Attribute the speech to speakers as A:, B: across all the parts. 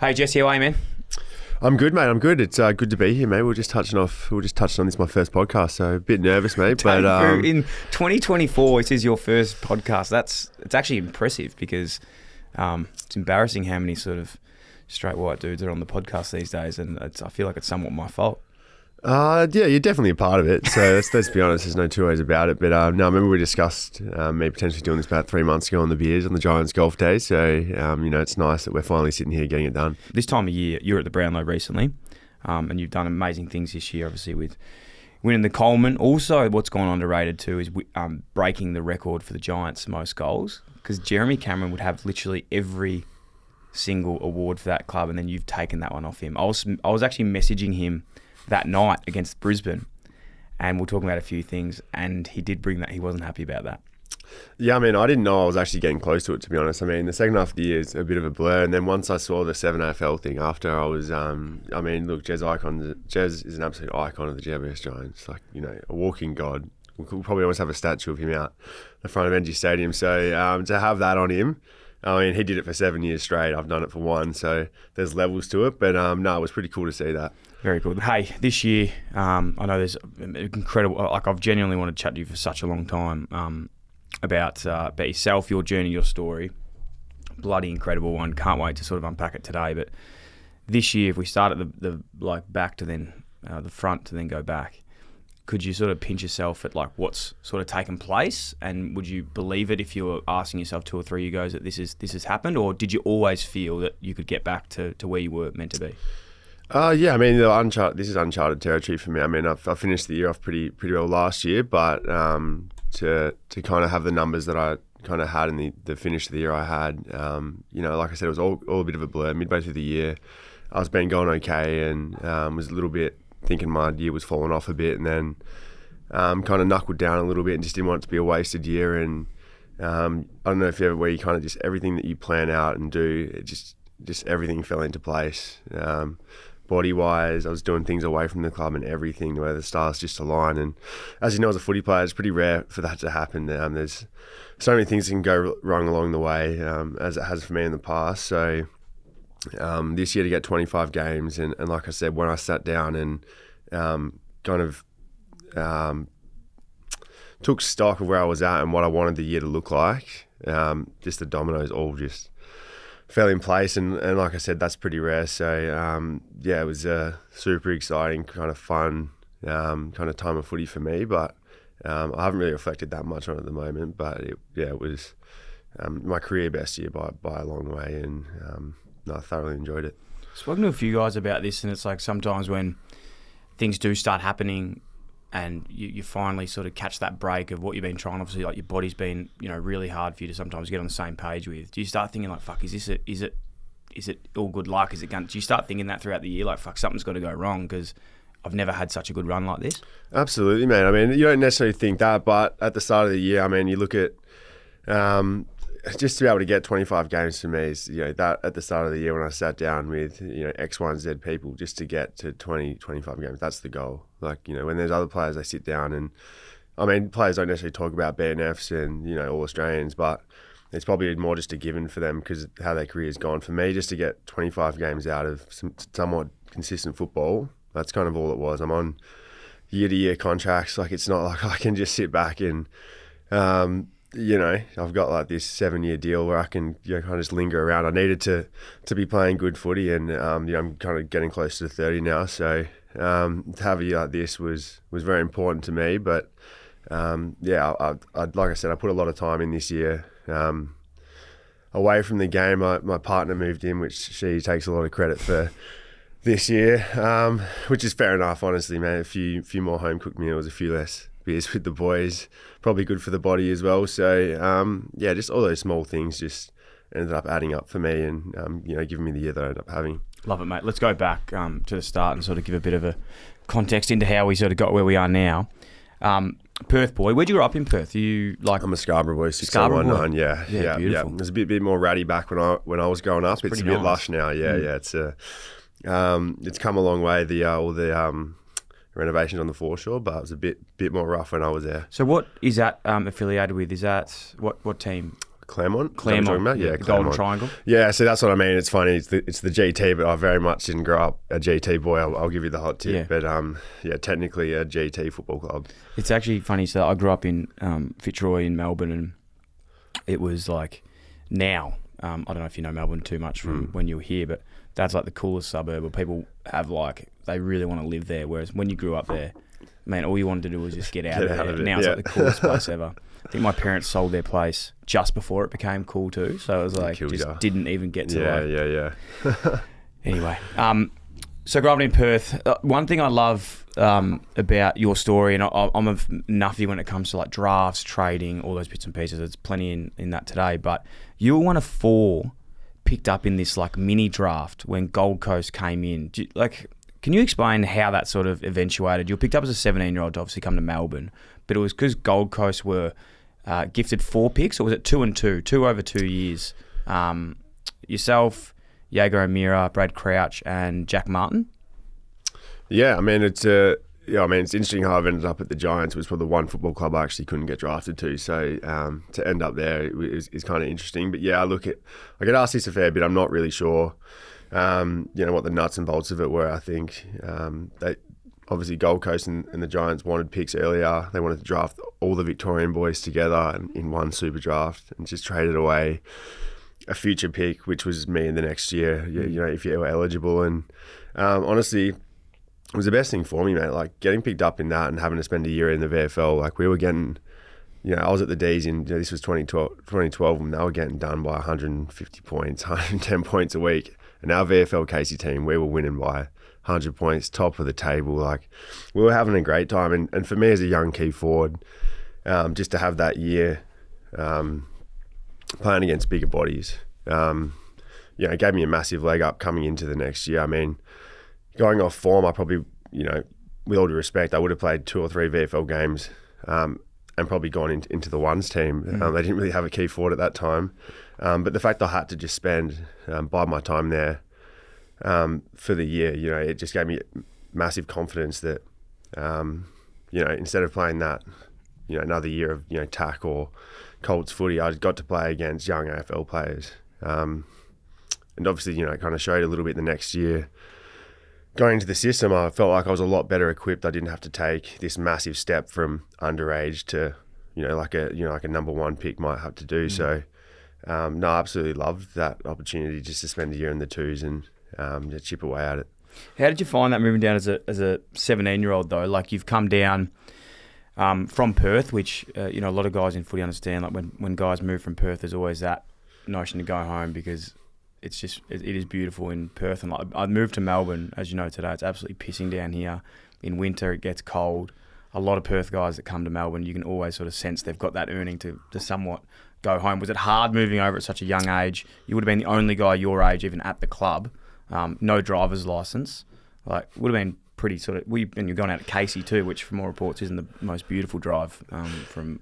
A: Hey Jesse, how are you, man?
B: I'm good, mate. I'm good. It's good to be here, mate. We were just touching on this my first podcast, so a bit nervous, mate. But
A: in 2024, this is your first podcast. It's actually impressive because it's embarrassing how many sort of straight white dudes are on the podcast these days, and I feel like it's somewhat my fault.
B: yeah, you're definitely a part of it. So let's be honest. There's no two ways about it. But no, I remember we discussed me potentially doing this about 3 months ago on the beers on the Giants golf day. So it's nice that we're finally sitting here getting it done.
A: This time of year, you're at the Brownlow recently, and you've done amazing things this year. Obviously with winning the Coleman. Also, what's gone underrated too is breaking the record for the Giants' most goals, because Jeremy Cameron would have literally every single award for that club, and then you've taken that one off him. I was actually messaging him that night against Brisbane, and we're talking about a few things, and he did bring that. He wasn't happy about that.
B: Yeah, I mean, I didn't know I was actually getting close to it, to be honest. I mean, the second half of the year is a bit of a blur, and then once I saw the 7AFL thing after, I was, look, Jez is an absolute icon of the GWS Giants, like, a walking god. We'll probably almost have a statue of him out the front of NG Stadium. So to have that on him, I mean, he did it for 7 years straight. I've done it for one, so there's levels to it. But no, it was pretty cool to see that.
A: Very cool. Hey, this year, I know there's incredible. Like, I've genuinely wanted to chat to you for such a long time about yourself, your journey, your story. Bloody incredible one. Can't wait to sort of unpack it today. But this year, if we start at the back to then the front to then go back, could you sort of pinch yourself at like what's sort of taken place, and would you believe it if you were asking yourself 2 or 3 years ago that this has happened, or did you always feel that you could get back to where you were meant to be?
B: Yeah, I mean, this is uncharted territory for me. I mean, I finished the year off pretty well last year, but to kind of have the numbers that I kind of had in the finish of the year I had, like I said, it was all a bit of a blur. Midway through the year, I was going okay, and was a little bit thinking my year was falling off a bit, and then kind of knuckled down a little bit and just didn't want it to be a wasted year. And I don't know if you ever, where you kind of just everything that you plan out and do, it just everything fell into place. Body-wise, I was doing things away from the club and everything, where the stars just align. And as you know, as a footy player, it's pretty rare for that to happen. There's so many things that can go wrong along the way, as it has for me in the past. So this year to get 25 games, and like I said, when I sat down and kind of took stock of where I was at and what I wanted the year to look like, just the dominoes all just fell in place, and like I said, that's pretty rare. So it was a super exciting, kind of fun kind of time of footy for me, but I haven't really reflected that much on it at the moment. But it was my career best year by a long way, and I thoroughly enjoyed it.
A: Spoken to a few guys about this, and it's like sometimes when things do start happening and you finally sort of catch that break of what you've been trying, obviously, like your body's been, really hard for you to sometimes get on the same page with. Do you start thinking like, fuck, is it all good luck? Is it going? Do you start thinking that throughout the year, like, fuck, something's got to go wrong because I've never had such a good run like this?
B: Absolutely, man. I mean, you don't necessarily think that, but at the start of the year, I mean, you look at just to be able to get 25 games for me is, that at the start of the year when I sat down with, X, Y, and Z people just to get to 20, 25 games, that's the goal. Like, when there's other players, they sit down and, I mean, players don't necessarily talk about BNFs and, All-Australians, but it's probably more just a given for them because of how their career's gone. For me, just to get 25 games out of some somewhat consistent football, that's kind of all it was. I'm on year-to-year contracts. Like, it's not like I can just sit back and, I've got like this 7-year deal where I can kind of just linger around. I needed to be playing good footy, and I'm kind of getting close to 30 now. So to have a year like this was very important to me. But I like I said, I put a lot of time in this year away from the game. My partner moved in, which she takes a lot of credit for this year, which is fair enough, honestly, man. A few more home cooked meals, a few less beers with the boys, probably good for the body as well. So just all those small things just ended up adding up for me, and giving me the year that I ended up having.
A: Love it, mate. Let's go back to the start and sort of give a bit of a context into how we sort of got where we are now. Perth boy, where'd you grow up in Perth?
B: I'm a Scarborough boy, 6119. Yeah, beautiful. It was a bit more ratty back when I was growing up. It's a bit lush now. It's come a long way. All the renovations on the foreshore, but it was a bit more rough when I was there.
A: So what is that affiliated with? Is that what team?
B: Claremont.
A: Claremont,
B: Talking about?
A: yeah,
B: Claremont.
A: Golden Triangle.
B: Yeah, so that's what I mean. It's funny. It's the GT, but I very much didn't grow up a GT boy. I'll give you the hot tip.
A: Yeah.
B: But technically a GT football club.
A: It's actually funny. So I grew up in Fitzroy in Melbourne, and it was like now. I don't know if you know Melbourne too much from when you were here, but that's like the coolest suburb where people have like they really want to live there. Whereas when you grew up there, man, all you wanted to do was just get out of there. Now it's like the coolest place ever. I think my parents sold their place just before it became cool too, so it was like didn't even get to Anyway, so growing up in Perth, one thing I love about your story, and I'm a nuffy when it comes to like drafts, trading, all those bits and pieces. There's plenty in that today, but you were one of 4 picked up in this like mini draft when Gold Coast came in. Can you explain how that sort of eventuated? You were picked up as a 17-year-old to obviously come to Melbourne, but it was because Gold Coast were gifted 4 picks, or was it 2 and 2? 2 over 2 years. Yourself, Jaeger O'Meara, Brad Crouch, and Jack Martin.
B: Yeah, I mean it's interesting how I've ended up at the Giants. It was probably the one football club I actually couldn't get drafted to, so to end up there is kind of interesting. But yeah, I get asked this a fair bit. I'm not really sure, what the nuts and bolts of it were. I think they obviously Gold Coast and the Giants wanted picks earlier. They wanted to draft all the Victorian boys together in one super draft and just traded away a future pick, which was me in the next year. If you were eligible, and honestly, it was the best thing for me, mate. Like getting picked up in that and having to spend a year in the VFL. Like we were getting, I was at the Dees in this was 2012, and they were getting done by 150 points, 110 points a week. And our VFL Casey team, we were winning by 100 points, top of the table. Like we were having a great time. And for me as a young key forward, just to have that year playing against bigger bodies, it gave me a massive leg up coming into the next year. I mean, going off form, I probably, with all due respect, I would have played 2 or 3 VFL games and probably gone into the ones team. They didn't really have a key forward at that time. But the fact I had to just spend by my time there for the year, it just gave me massive confidence that, instead of playing that, another year of, tack or Colts footy, I got to play against young AFL players. And obviously, kind of showed a little bit the next year. Going into the system, I felt like I was a lot better equipped. I didn't have to take this massive step from underage to, like a number 1 pick might have to do. So, I absolutely loved that opportunity just to spend a year in the twos and just chip away at it.
A: How did you find that moving down as a 17-year-old though? Like you've come down from Perth, which a lot of guys in footy understand. Like when guys move from Perth, there's always that notion to go home because it is beautiful in Perth. And like I moved to Melbourne, as you know today, it's absolutely pissing down here. In winter, it gets cold. A lot of Perth guys that come to Melbourne, you can always sort of sense they've got that earning to somewhat go home. Was it hard moving over at such a young age? You would have been the only guy your age even at the club, no driver's license. Like would have been pretty sort of. And you're going out to Casey too, which from all reports isn't the most beautiful drive from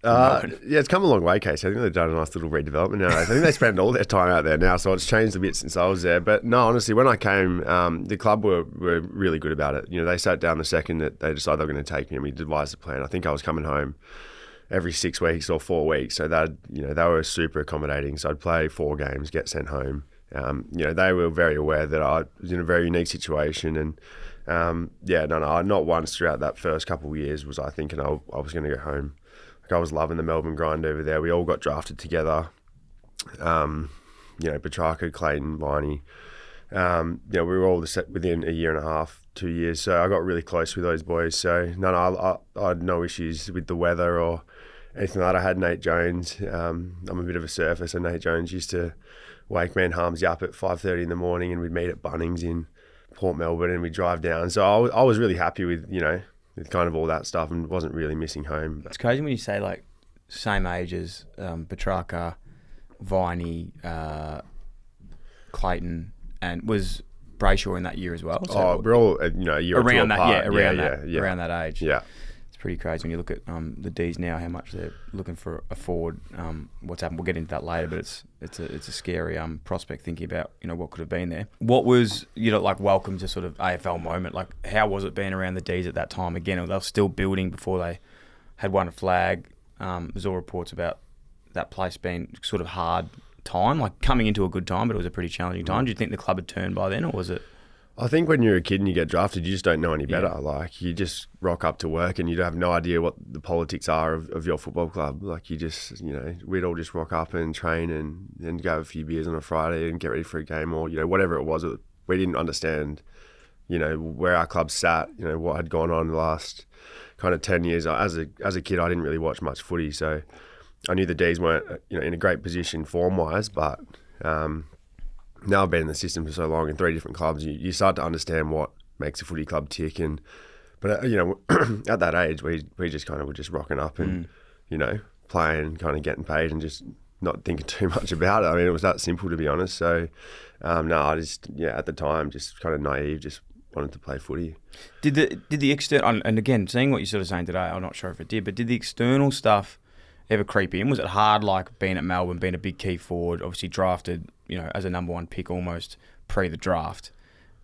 A: Melbourne.
B: Yeah, it's come a long way, Casey. I think they've done a nice little redevelopment now. I think they spend all their time out there now, so it's changed a bit since I was there. But no, honestly, when I came, the club were really good about it. They sat down the second that they decided they were going to take me, and we devised a plan. I think I was coming home every 6 weeks or 4 weeks, so they were super accommodating. So I'd play 4 games, get sent home. They were very aware that I was in a very unique situation, and not once throughout that first couple of years was I thinking I was going to go home. I was loving the Melbourne grind over there. We all got drafted together. Petrarca, Clayton, Viney. We were all within a year and a half, 2 years. So I got really close with those boys. So I had no issues with the weather or anything like that. I had Nate Jones. I'm a bit of a surfer, so Nate Jones used to wake me and Harmsy up at 5:30 in the morning, and we'd meet at Bunnings in Port Melbourne, and we'd drive down. So I was really happy with with kind of all that stuff, and wasn't really missing home.
A: It's crazy when you say like same age as Petrarca, Viney, Clayton, and was Brayshaw in that year as well? So
B: we're all a year
A: around
B: or two
A: that,
B: apart.
A: Around that age.
B: Yeah.
A: It's pretty crazy when you look at the Dees now, how much they're looking for a forward. What's happened? We'll get into that later, but it's a scary prospect thinking about what could have been there. What was like welcome to sort of AFL moment? Like how was it being around the Dees at that time? Again, they were still building before they had won a flag. There's all reports about that place been sort of hard time, like coming into a good time, but it was a pretty challenging time? Do you think the club had turned by then, or was it?
B: I think when you're a kid and you get drafted, you just don't know any better.
A: Yeah.
B: Like, you just rock up to work and you have no idea what the politics are of your football club. Like, you just, we'd all just rock up and train and then go have a few beers on a Friday and get ready for a game, or, whatever it was. We didn't understand, where our club sat, what had gone on in the last kind of 10 years. As a kid, I didn't really watch much footy, so I knew the Dees weren't, in a great position form-wise, but now I've been in the system for so long in 3 different clubs, you start to understand what makes a footy club tick. But at that age, we just kind of were just rocking up and, playing, kind of getting paid and just not thinking too much about it. I mean, it was that simple, to be honest. So, no, I just, at the time, just kind of naive, just wanted to play footy. Did
A: the external, and again, seeing what you're sort of saying today, I'm not sure if it did, but did the external stuff ever creep in? Was it hard, like being at Melbourne, being a big key forward, obviously drafted, as a number 1 pick almost pre the draft,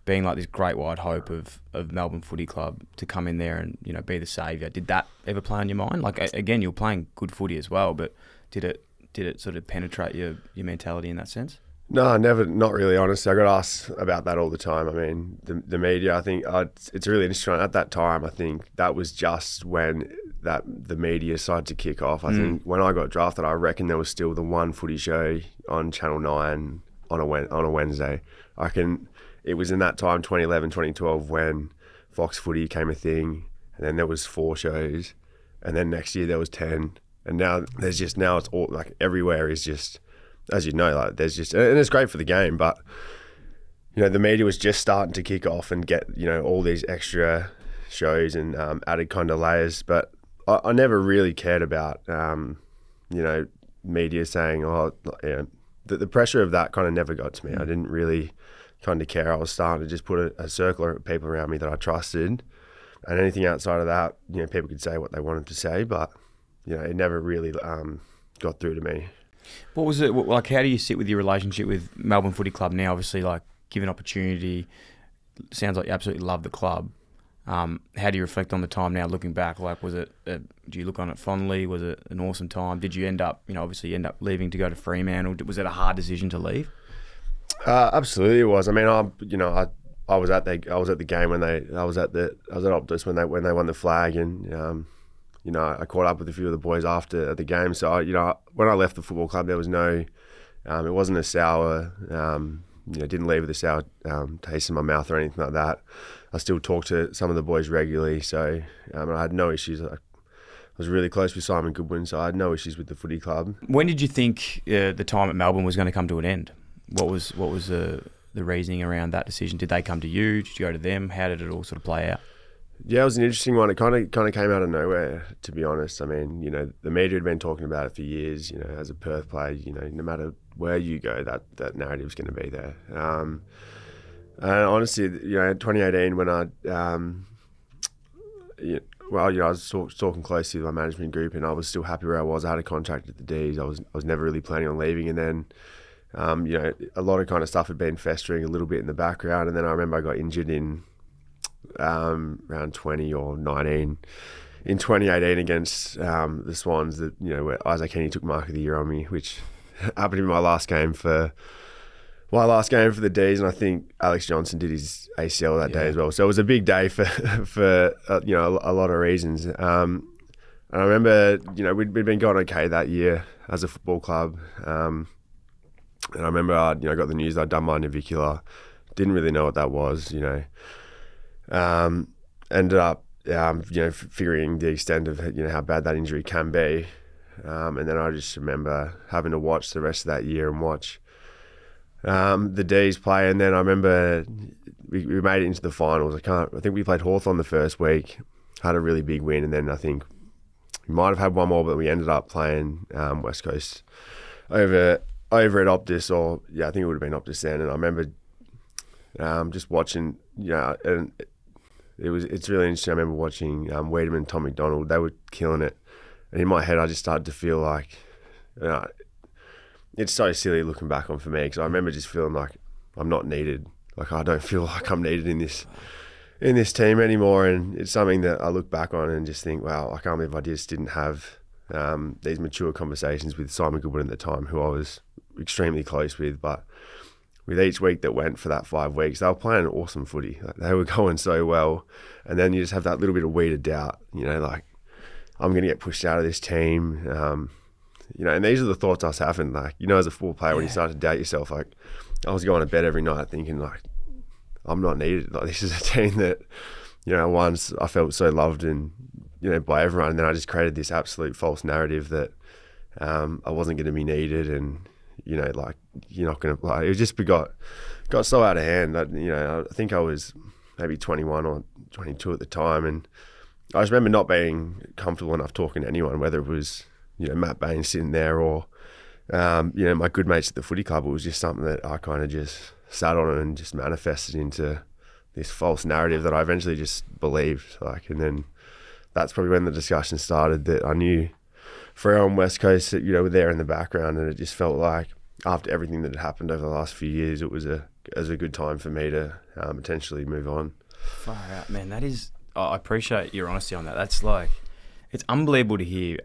A: being like this great wide hope of Melbourne Footy Club to come in there and, be the saviour? Did that ever play on your mind? Like, again, you're playing good footy as well, but did it sort of penetrate your mentality in that sense?
B: No, never, not really, honestly. I got asked about that all the time. I mean, the media, I think, it's really interesting. At that time, I think that was just when the media started to kick off. I think when I got drafted, I reckon there was still the one footy show on Channel 9 on a Wednesday. I reckon it was in that time, 2011, 2012, when Fox Footy became a thing, and then there was 4 shows, and then next year there was 10, and now it's all, like, everywhere is just, as you know, like, there's just, and it's great for the game, but, the media was just starting to kick off and get, all these extra shows and added kind of layers, but I never really cared about, media saying, the pressure of that kind of never got to me. I didn't really kind of care. I was starting to just put a circle of people around me that I trusted, and anything outside of that, people could say what they wanted to say, but, it never really got through to me.
A: What was it like? How do you sit with your relationship with Melbourne Footy Club now? Obviously, like, given opportunity, sounds like you absolutely love the club. How do you reflect on the time now, looking back? Like, was it? Do you look on it fondly? Was it an awesome time? Did you end up, obviously end up leaving to go to Fremantle? Was it a hard decision to leave?
B: Absolutely, it was. I mean, I was at the game when I was at Optus when they won the flag, and I caught up with a few of the boys after the game. So when I left the football club, there was no, it wasn't a sour, didn't leave with a sour taste in my mouth or anything like that. I still talk to some of the boys regularly, so I had no issues. I was really close with Simon Goodwin, so I had no issues with the footy club.
A: When did you think the time at Melbourne was going to come to an end? What was the reasoning around that decision? Did they come to you? Did you go to them? How did it all sort of play out?
B: Yeah, it was an interesting one. It kind of came out of nowhere, to be honest. I mean, the media had been talking about it for years. As a Perth player, no matter where you go, that narrative's going to be there. And honestly, 2018 when I was talking closely with my management group, and I was still happy where I was. I had a contract at the Dees. I was never really planning on leaving, and then a lot of kind of stuff had been festering a little bit in the background, and then I remember I got injured in around 20 or 19 in 2018 against the Swans, that where Isaac Heaney took Mark of the Year on me, which happened to be my last game for the Dees, and I think Alex Johnson did his ACL that day as well. So it was a big day for a lot of reasons. And I remember we'd been going okay that year as a football club, and I remember I got the news that I'd done my navicular. Didn't really know what that was. Ended up figuring the extent of how bad that injury can be, and then I just remember having to watch the rest of that year and watch the Dees play, and then I remember we made it into the finals. I think we played Hawthorn the first week, had a really big win, and then I think we might have had one more, but we ended up playing West Coast over at Optus, or I think it would have been Optus then. And I remember just watching, and it's really interesting. I remember watching Wiedemann and Tom McDonald. They were killing it, and in my head, I just started to feel like it's so silly looking back on for me, because I remember just feeling like I'm not needed. Like, I don't feel like I'm needed in this team anymore, and it's something that I look back on and just think, wow, I can't believe I just didn't have these mature conversations with Simon Goodwin at the time, who I was extremely close with, but with each week that went for that 5 weeks, they were playing awesome footy. Like, they were going so well. And then you just have that little bit of weed of doubt, like, I'm going to get pushed out of this team. And these are the thoughts I was having. Like, as a football player, when you start to doubt yourself, like, I was going to bed every night thinking, like, I'm not needed. Like, this is a team that, once I felt so loved and, by everyone. And then I just created this absolute false narrative that I wasn't going to be needed, and, like, you're not going to play. It just got so out of hand that, I think I was maybe 21 or 22 at the time. And I just remember not being comfortable enough talking to anyone, whether it was, Matt Bain sitting there or, my good mates at the footy club. It was just something that I kind of just sat on and just manifested into this false narrative that I eventually just believed. Like, and then that's probably when the discussion started, that I knew Freo and West Coast, were there in the background, and it just felt like after everything that had happened over the last few years, it was a good time for me to potentially move on.
A: Far out, man. That is, I appreciate your honesty on that. That's like, it's unbelievable to hear.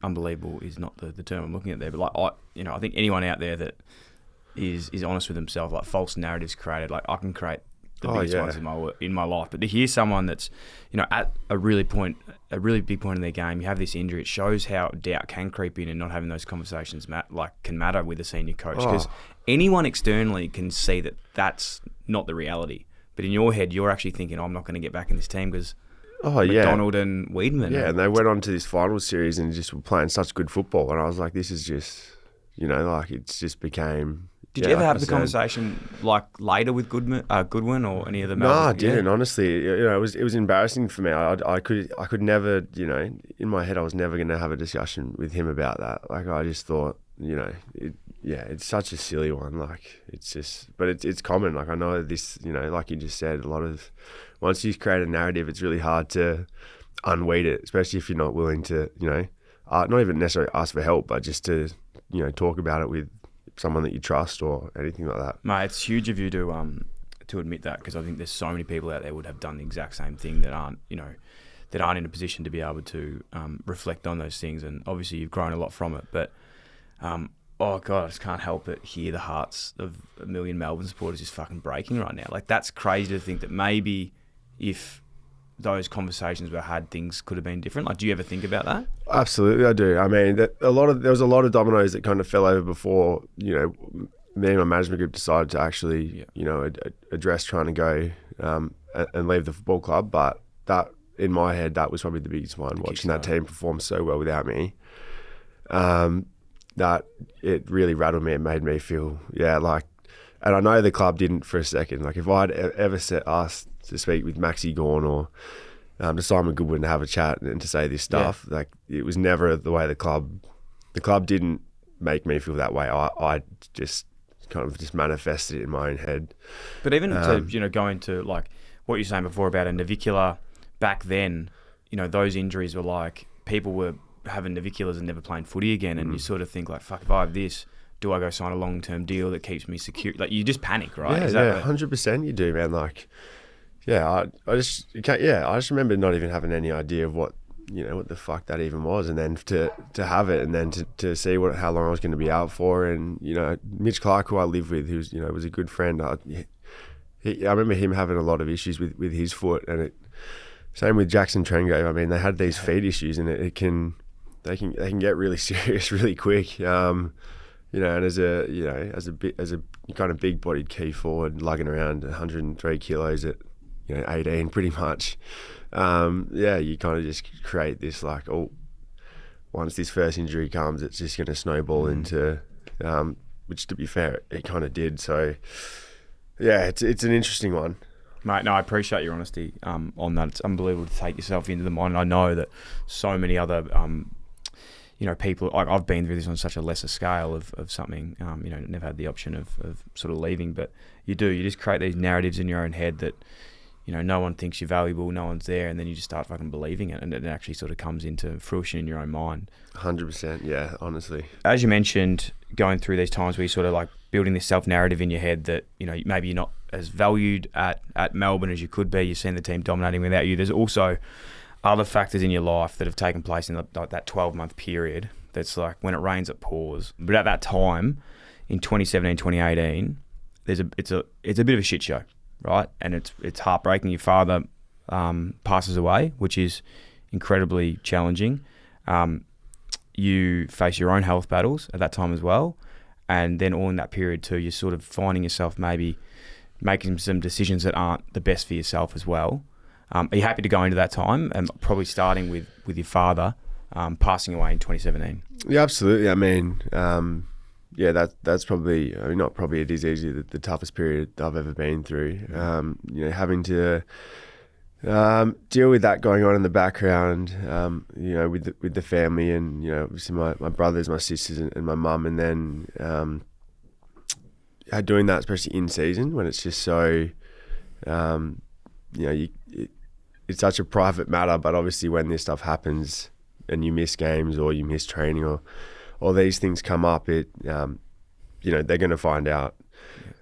A: Unbelievable is not the term I'm looking at there, but like, I think anyone out there that is honest with himself, like, false narratives created, like, I can create the biggest ones in my life, but to hear someone that's, at a really big point in their game, you have this injury, it shows how doubt can creep in, and not having those conversations can matter with a senior coach, because anyone externally can see that that's not the reality, but in your head you're actually thinking, I'm not going to get back in this team because McDonald and Wiedemann.
B: Yeah, and they went on to this final series and just were playing such good football, and I was like, this is just, like, it's just became...
A: Did you ever have the conversation like later with Goodwin or any of the?
B: No, I didn't. Honestly, it was embarrassing for me. I could never, in my head, I was never going to have a discussion with him about that. Like, I just thought, it's such a silly one. Like, it's just, but it's common. Like, I know this, like you just said, a lot of, once you create a narrative, it's really hard to unweed it, especially if you're not willing to, not even necessarily ask for help, but just to, talk about it with someone that you trust or anything like that.
A: Mate, it's huge of you to admit that, because I think there's so many people out there would have done the exact same thing that aren't in a position to be able to reflect on those things. And obviously you've grown a lot from it, but oh God, I just can't help but hear the hearts of a million Melbourne supporters just fucking breaking right now. Like, that's crazy to think that maybe if those conversations were had, things could have been different. Like, do you ever think about that?
B: Absolutely, I do. I mean, there was a lot of dominoes that kind of fell over before, me and my management group decided to actually, address trying to go and leave the football club. But that, in my head, that was probably the biggest one, watching that team perform so well without me. That it really rattled me and made me feel, like, and I know the club didn't for a second. Like, if I'd ever asked to speak with Maxi Gawn or to Simon Goodwin to have a chat and to say this stuff, like, it was never the way the club didn't make me feel that way. I just kind of just manifested it in my own head.
A: But even to, go into like what you were saying before about a navicular, back then, those injuries were like, people were having naviculars and never playing footy again, and you sort of think like, fuck, if I have this, do I go sign a long-term deal that keeps me secure? Like, you just panic, right?
B: Yeah, 100% you do, man. Like, I just remember not even having any idea of what the fuck that even was, and then to have it, and then to see how long I was going to be out for, and Mitch Clark, who I live with, who's was a good friend. I remember him having a lot of issues with his foot, and same with Jackson Trengrave. I mean, they had these feet issues, and they can get really serious really quick. And as a kind of big-bodied key forward, lugging around 103 kilos at 18 pretty much, you kind of just create this like, once this first injury comes, it's just going to snowball into, which to be fair, it kind of did. So it's an interesting one.
A: Mate, no, I appreciate your honesty on that. It's unbelievable to take yourself into the mind. And I know that so many other people, like, I've been through this on such a lesser scale of something, never had the option of sort of leaving, but you just create these narratives in your own head that, no one thinks you're valuable, no one's there, and then you just start fucking believing it, and it actually sort of comes into fruition in your own mind.
B: 100%, yeah, honestly.
A: As you mentioned, going through these times where you're sort of like building this self-narrative in your head that, maybe you're not as valued at Melbourne as you could be, you've seen the team dominating without you. There's also other factors in your life that have taken place in that 12-month period. That's like when it rains, it pours. But at that time, in 2017, 2018, it's a bit of a shit show, right? And it's heartbreaking. Your father passes away, which is incredibly challenging. You face your own health battles at that time as well. And then all in that period too, you're sort of finding yourself maybe making some decisions that aren't the best for yourself as well. Are you happy to go into that time and probably starting with your father passing away in 2017?
B: Yeah, absolutely. I mean, that's probably, not probably, it is easily the toughest period I've ever been through. Having to deal with that going on in the background, with the family and, obviously my brothers, my sisters and my mum, and then doing that, especially in season when it's just so, it's such a private matter, but obviously when this stuff happens and you miss games or you miss training or these things come up, they're going to find out.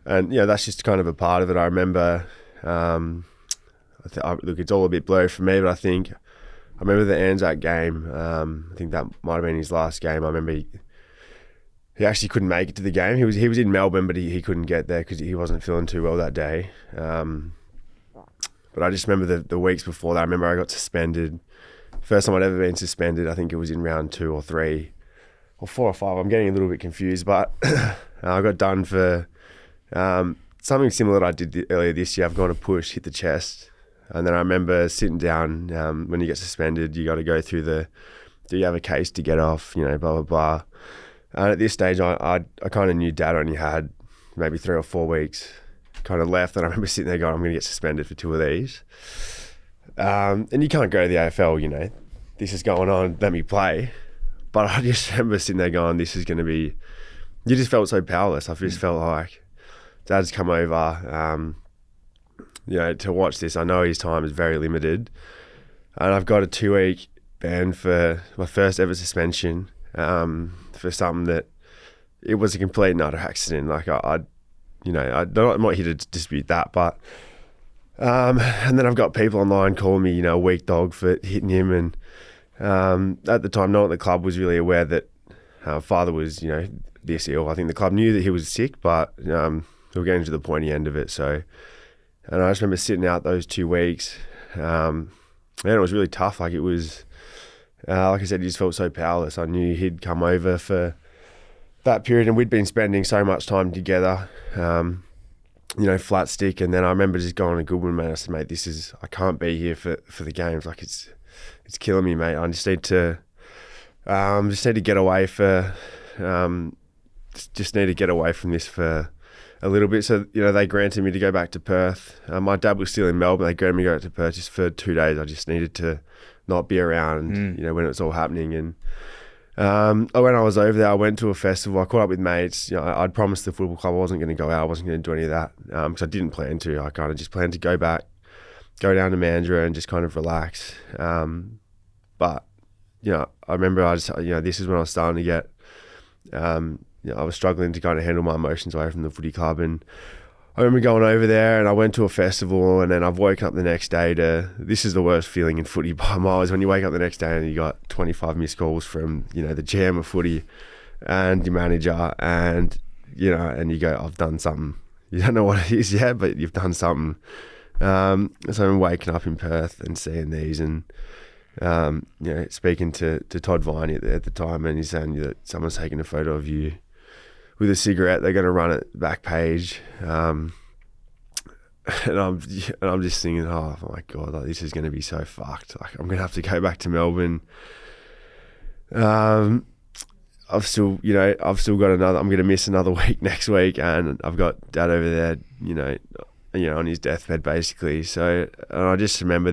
B: And, that's just kind of a part of it. I remember, look, it's all a bit blurry for me, but I remember the Anzac game. I think that might have been his last game. I remember he actually couldn't make it to the game. He was in Melbourne, but he couldn't get there because he wasn't feeling too well that day. But I just remember the weeks before that. I remember I got suspended. First time I'd ever been suspended. I think it was in round 2 or 3 or 4 or 5. I'm getting a little bit confused, but I got done for something similar that I did earlier this year. I've gone to push, hit the chest. And then I remember sitting down, when you get suspended, you got to go through do you have a case to get off, blah, blah, blah. And at this stage, I kind of knew Dad only had maybe 3 or 4 weeks kind of left. And I remember sitting there going, I'm going to get suspended for 2 of these. And you can't go to the AFL, this is going on, let me play. But I just remember sitting there going, this is going to be, you just felt so powerless. I just felt like Dad's come over, to watch this. I know his time is very limited. And I've got a 2-week ban for my first ever suspension for something that it was a complete and utter accident. Like I'm not here to dispute that, but and then I've got people online calling me, a weak dog for hitting him. And at the time, no one at the club was really aware that father was, this ill. I think the club knew that he was sick, but we were getting to the pointy end of it. So, and I just remember sitting out those 2 weeks. And it was really tough. Like it was, like I said, he just felt so powerless. I knew he'd come over for that period and we'd been spending so much time together, flat stick. And then I remember just going to Goodwin, mate. I said, mate, I can't be here for the games. Like it's killing me, mate. I just need to get away just need to get away from this for a little bit. So, they granted me to go back to Perth. My dad was still in Melbourne. They granted me to go to Perth just for 2 days. I just needed to not be around, when it was all happening. And when I was over there, I went to a festival. I caught up with mates. I'd promised the football club I wasn't going to go out. I wasn't going to do any of that because I didn't plan to. I kind of just planned to go back, go down to Mandurah and just kind of relax. But, I remember this is when I was starting to get, I was struggling to kind of handle my emotions away from the footy club. And I remember going over there and I went to a festival and then I've woken up the next day this is the worst feeling in footy by miles, when you wake up the next day and you got 25 missed calls from, the GM of footy and your manager and, and you go, I've done something. You don't know what it is yet, but you've done something. So I'm waking up in Perth and seeing these and, speaking to Todd Viney at the time, and he's saying that someone's taking a photo of you with a cigarette. They're going to run it back page, and I'm just thinking, oh my god, like, this is going to be so fucked. Like I'm going to have to go back to Melbourne. I've still got another. I'm going to miss another week next week, and I've got Dad over there, on his deathbed basically. So, and I just remember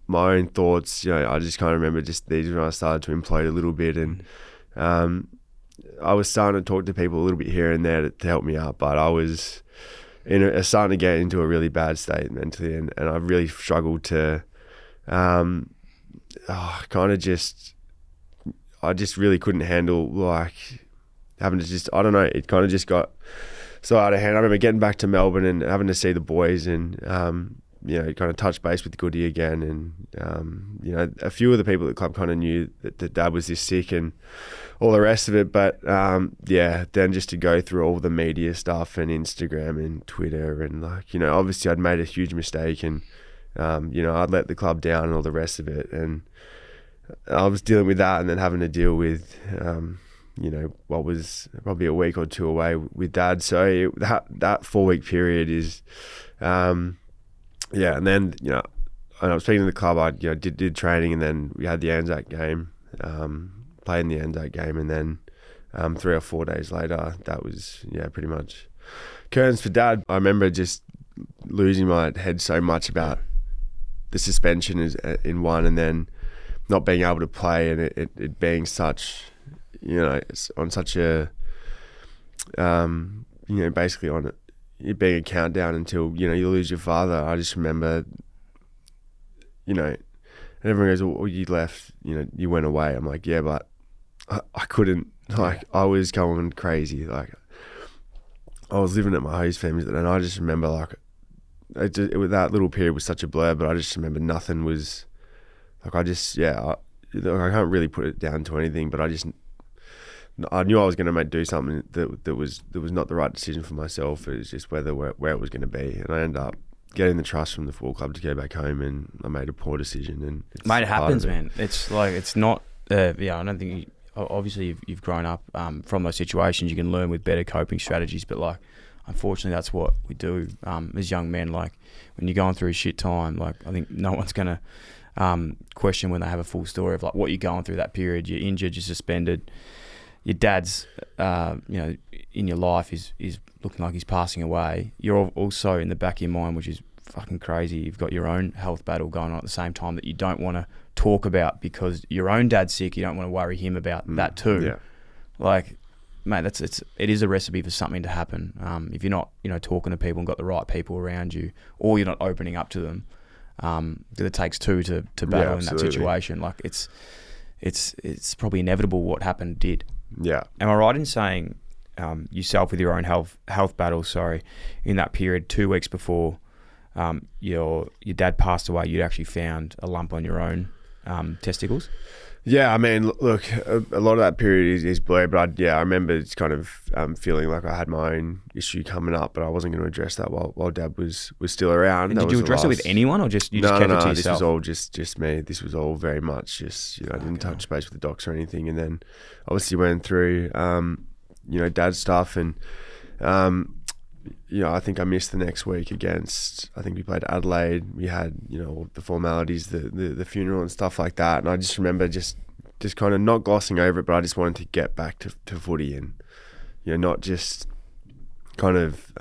B: my own thoughts. I just kind of remember just these when I started to implode a little bit, and I was starting to talk to people a little bit here and there to help me out, but I was starting to get into a really bad state mentally, and I really struggled to, I just really couldn't handle like having to just, I don't know, it kind of just got so out of hand. I remember getting back to Melbourne and having to see the boys and, kind of touched base with Goody again, and a few of the people at the club kind of knew that Dad was this sick and all the rest of it. But then just to go through all the media stuff and Instagram and Twitter, and obviously I'd made a huge mistake, and I'd let the club down and all the rest of it, and I was dealing with that, and then having to deal with what was probably a week or two away with Dad. So that 4-week period is. And then I was speaking to the club. I did training, and then we had the Anzac game, played in the Anzac game, and then 3 or 4 days later, that was pretty much curtains for Dad. I remember just losing my head so much about the suspension is in one, and then not being able to play, and it being such it's on such a basically on it being a countdown until you lose your father. I just remember and everyone goes, well, you left, you went away. I'm like, yeah, but I couldn't, I was going crazy. Like, I was living at my host family's, and I just remember that little period was such a blur, but I just remember nothing was I can't really put it down to anything, but I knew I was going to do something that was not the right decision for myself. It was just where it was going to be, and I ended up getting the trust from the football club to go back home, and I made a poor decision. And
A: mate, it happens, man. It's like it's not. I don't think. Obviously, you've grown up from those situations. You can learn with better coping strategies, but unfortunately, that's what we do as young men. Like when you're going through a shit time, I think no one's gonna question when they have a full story of what you're going through that period. You're injured, you're suspended. Your dad's, in your life is looking like he's passing away. You're also in the back of your mind, which is fucking crazy. You've got your own health battle going on at the same time that you don't want to talk about because your own dad's sick. You don't want to worry him about that too. Yeah. Mate, it is a recipe for something to happen. If you're not, talking to people and got the right people around you, or you're not opening up to them, it takes two to battle in that situation. It's probably inevitable what happened did.
B: Yeah.
A: Am I right in saying yourself with your own health battle, in that period 2 weeks before your dad passed away, you'd actually found a lump on your own testicles?
B: Yeah, I mean, look, a lot of that period is blurred, but I remember it's kind of feeling like I had my own issue coming up, but I wasn't going to address that while Dad was still around.
A: And did you address it with anyone, or just kept it to yourself?
B: This was all just me. This was all very much just, I didn't touch base with the docs or anything. And then obviously went through, Dad's stuff, and I think I missed the next week I think we played Adelaide. We had, the formalities, the funeral and stuff like that. And I just remember just kind of not glossing over it, but I just wanted to get back to footy and, not just kind of,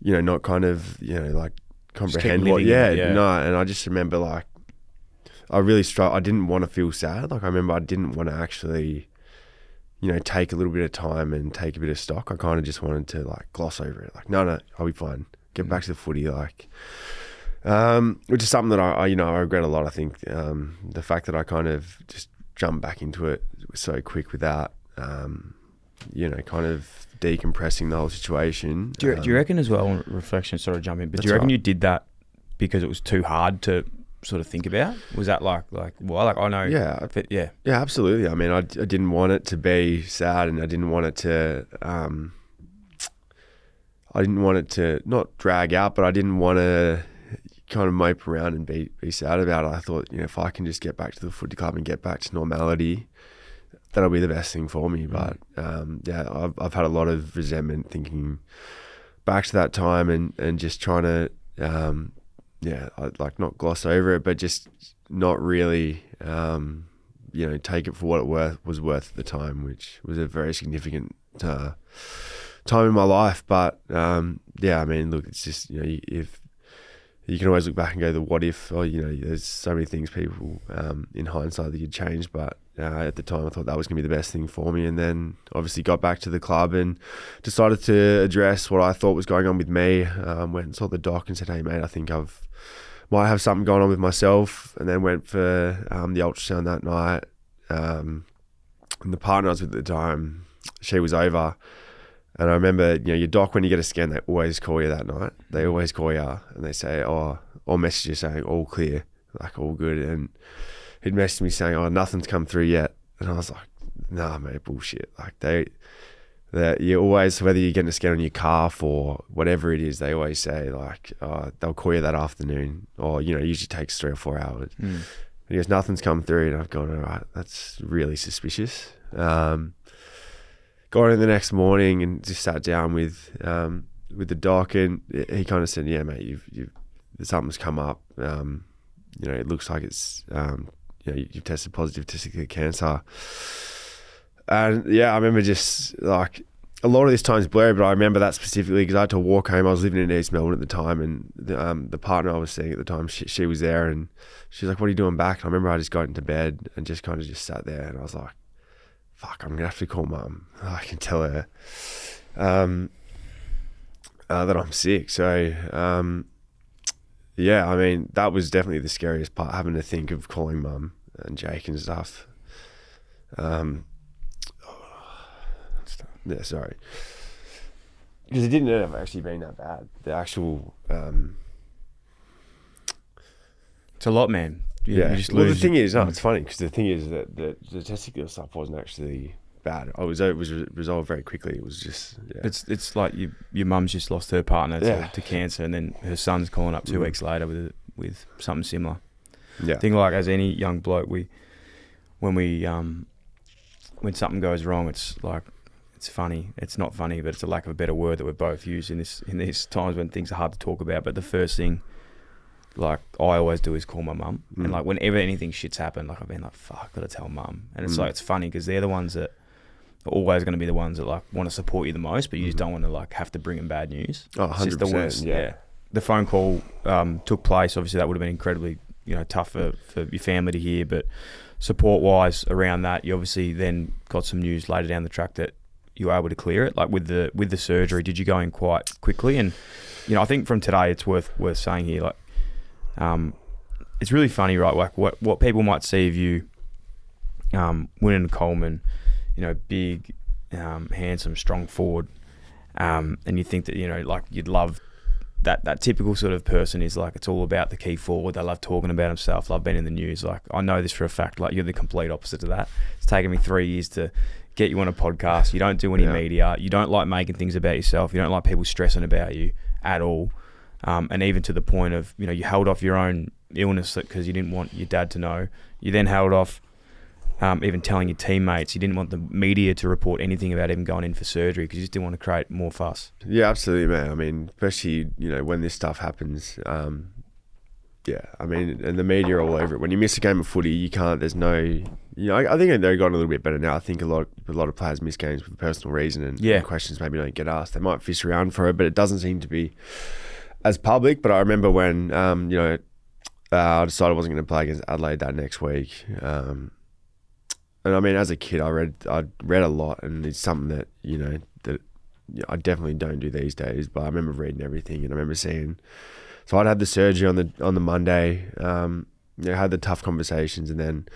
B: not kind of, comprehend what, no. And I just remember I really struggled. I didn't want to feel sad. I remember I didn't want to actually, take a little bit of time and take a bit of stock. I kind of just wanted to gloss over it. No, I'll be fine. Get back to the footy. Which is something that I regret a lot. I think the fact that I kind of just jumped back into it so quick without, kind of decompressing the whole situation.
A: Do you reckon as well, on reflection, sort of jump in, but do you reckon you did that because it was too hard to sort of think about? Was that I know.
B: Yeah.
A: Yeah,
B: absolutely. I mean, I didn't want it to be sad, and I didn't want it to, not drag out, but I didn't want to kind of mope around and be sad about it. I thought, if I can just get back to the footy club and get back to normality, that'll be the best thing for me. But I've had a lot of resentment thinking back to that time and just trying to, I'd not gloss over it, but just not really, take it for what it was worth at the time, which was a very significant time in my life. But I mean, look, it's just, if you can always look back and go, the what if, or, there's so many things people in hindsight that you'd change, but at the time I thought that was going to be the best thing for me. And then obviously got back to the club and decided to address what I thought was going on with me. Went and saw the doc and said, hey mate, I think might have something going on with myself. And then went for the ultrasound that night. And the partner I was with at the time, she was over. And I remember, your doc, when you get a scan, they always call you that night. They always call you and they say, or message you saying, all clear, like all good. And he'd messaged me saying, nothing's come through yet. And I was like, nah, mate, bullshit. Like you always, whether you're getting a scan on your calf or whatever it is, they always say like, they'll call you that afternoon, or, usually takes 3 or 4 hours. And he goes, nothing's come through. And I've gone, all right, that's really suspicious. Got in the next morning and just sat down with the doc, and he kind of said, yeah, mate, something's come up. It looks like it's, you've tested positive testicular cancer. And yeah, I remember just like a lot of this time's blurry, but I remember that specifically because I had to walk home. I was living in East Melbourne at the time, and the partner I was seeing at the time, she was there, and she's like, what are you doing back? And I remember I just got into bed and just kind of just sat there, and I was like, fuck, I'm going to have to call mum. I can tell her that I'm sick. So, yeah, I mean, that was definitely the scariest part, having to think of calling mum and Jake and stuff. Yeah, sorry. Because it didn't end up actually being that bad. The actual...
A: it's a lot, man.
B: Yeah. The thing is, it's funny because the thing is that the testicular stuff wasn't actually bad. It was resolved very quickly. It was just, yeah.
A: It's like your mum's just lost her partner to cancer, and then her son's calling up 2 weeks later with something similar.
B: Yeah.
A: I think like as any young bloke, when something goes wrong, it's like, it's funny. It's not funny, but it's a lack of a better word that we both use in these times when things are hard to talk about. But the first thing, like, I always do is call my mum. And like whenever anything shit's happened, like I've been like, fuck, I've got to tell mum. And it's like, it's funny because they're the ones that are always going to be the ones that like want to support you the most, but you just don't want to like have to bring them bad news.
B: Oh, 100%. It's just the worst. Yeah.
A: The phone call took place. Obviously that would have been incredibly, tough for your family to hear, but support wise around that, you obviously then got some news later down the track that you were able to clear it. Like with the surgery, did you go in quite quickly? And I think from today it's worth saying here, like, it's really funny, right? Like what people might see of you winning Coleman, big, handsome, strong forward, and you think that like you'd love that typical sort of person is like, it's all about the key forward. They love talking about himself, love being in the news. Like, I know this for a fact. Like, you're the complete opposite of that. It's taken me 3 years to get you on a podcast. You don't do any media. You don't like making things about yourself. You don't like people stressing about you at all. And even to the point of, you held off your own illness because you didn't want your dad to know. You then held off even telling your teammates. You didn't want the media to report anything about even going in for surgery because you just didn't want to create more fuss.
B: Yeah, absolutely, man. I mean, especially, when this stuff happens, yeah, I mean, and the media are all over it. When you miss a game of footy, you can't, there's no, I think they've gotten a little bit better now. I think a lot of players miss games for personal reason and questions maybe don't get asked. They might fish around for it, but it doesn't seem to be as public. But I remember when, I decided I wasn't going to play against Adelaide that next week. And I mean, as a kid, I read a lot, and it's something that, that I definitely don't do these days, but I remember reading everything, and I remember seeing, so I'd had the surgery on the Monday, had the tough conversations, and then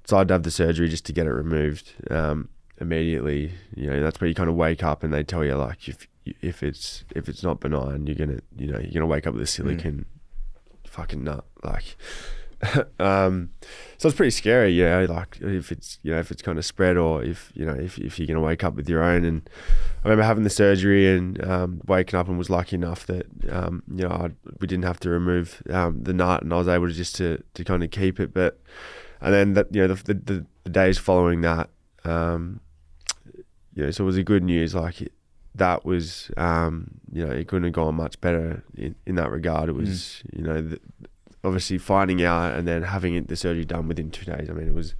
B: decided to have the surgery just to get it removed immediately. That's where you kind of wake up and they tell you, like, if it's not benign, you're gonna wake up with a silicon fucking nut, like. So it's pretty scary, like if it's kind of spread, or if you're gonna wake up with your own. And I remember having the surgery and waking up and was lucky enough that we didn't have to remove the nut, and I was able to kind of keep it. But and then that the days following that, so it was a good news. Like that was it couldn't have gone much better in that regard. It was obviously finding out and then having the surgery done within 2 days. I mean, it was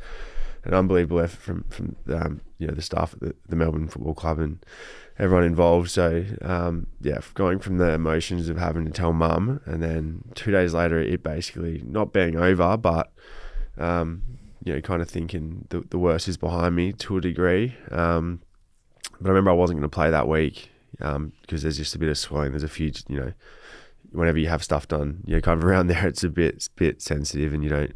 B: an unbelievable effort from the staff at the Melbourne Football Club and everyone involved. So going from the emotions of having to tell mum, and then 2 days later it basically not being over, but kind of thinking the worst is behind me to a degree. But I remember I wasn't going to play that week because there's just a bit of swelling. There's a few, whenever you have stuff done, kind of around there, it's a bit sensitive, and you don't,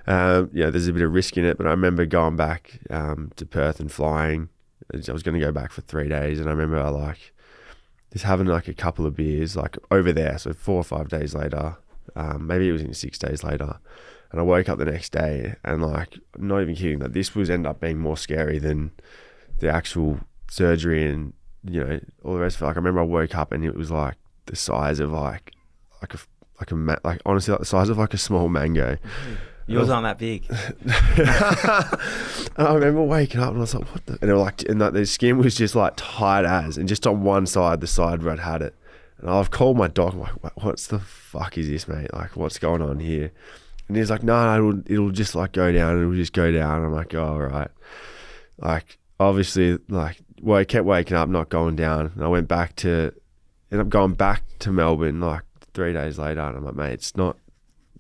B: there's a bit of risk in it. But I remember going back to Perth and flying I was going to go back for 3 days, and I remember just having like a couple of beers like over there. So 4 or 5 days later, maybe it was in 6 days later, and I woke up the next day, and like, not even kidding, that this was end up being more scary than the actual surgery and, you know, all the rest of it. Like, I remember I woke up and it was like the size of like honestly, like the size of like a small mango.
A: Yours aren't that big.
B: And I remember waking up and I was like, what the? And it was like, and like the skin was just like tight as, and just on one side, the side where I'd had it. And I've called my doc, I'm like, what's the fuck is this, mate? Like, what's going on here? And he's like, no, it'll just like go down. It'll just go down. And I'm like, oh, all right. Like, obviously, like, well, I kept waking up, not going down. And I ended up going back to Melbourne like 3 days later. And I'm like, mate,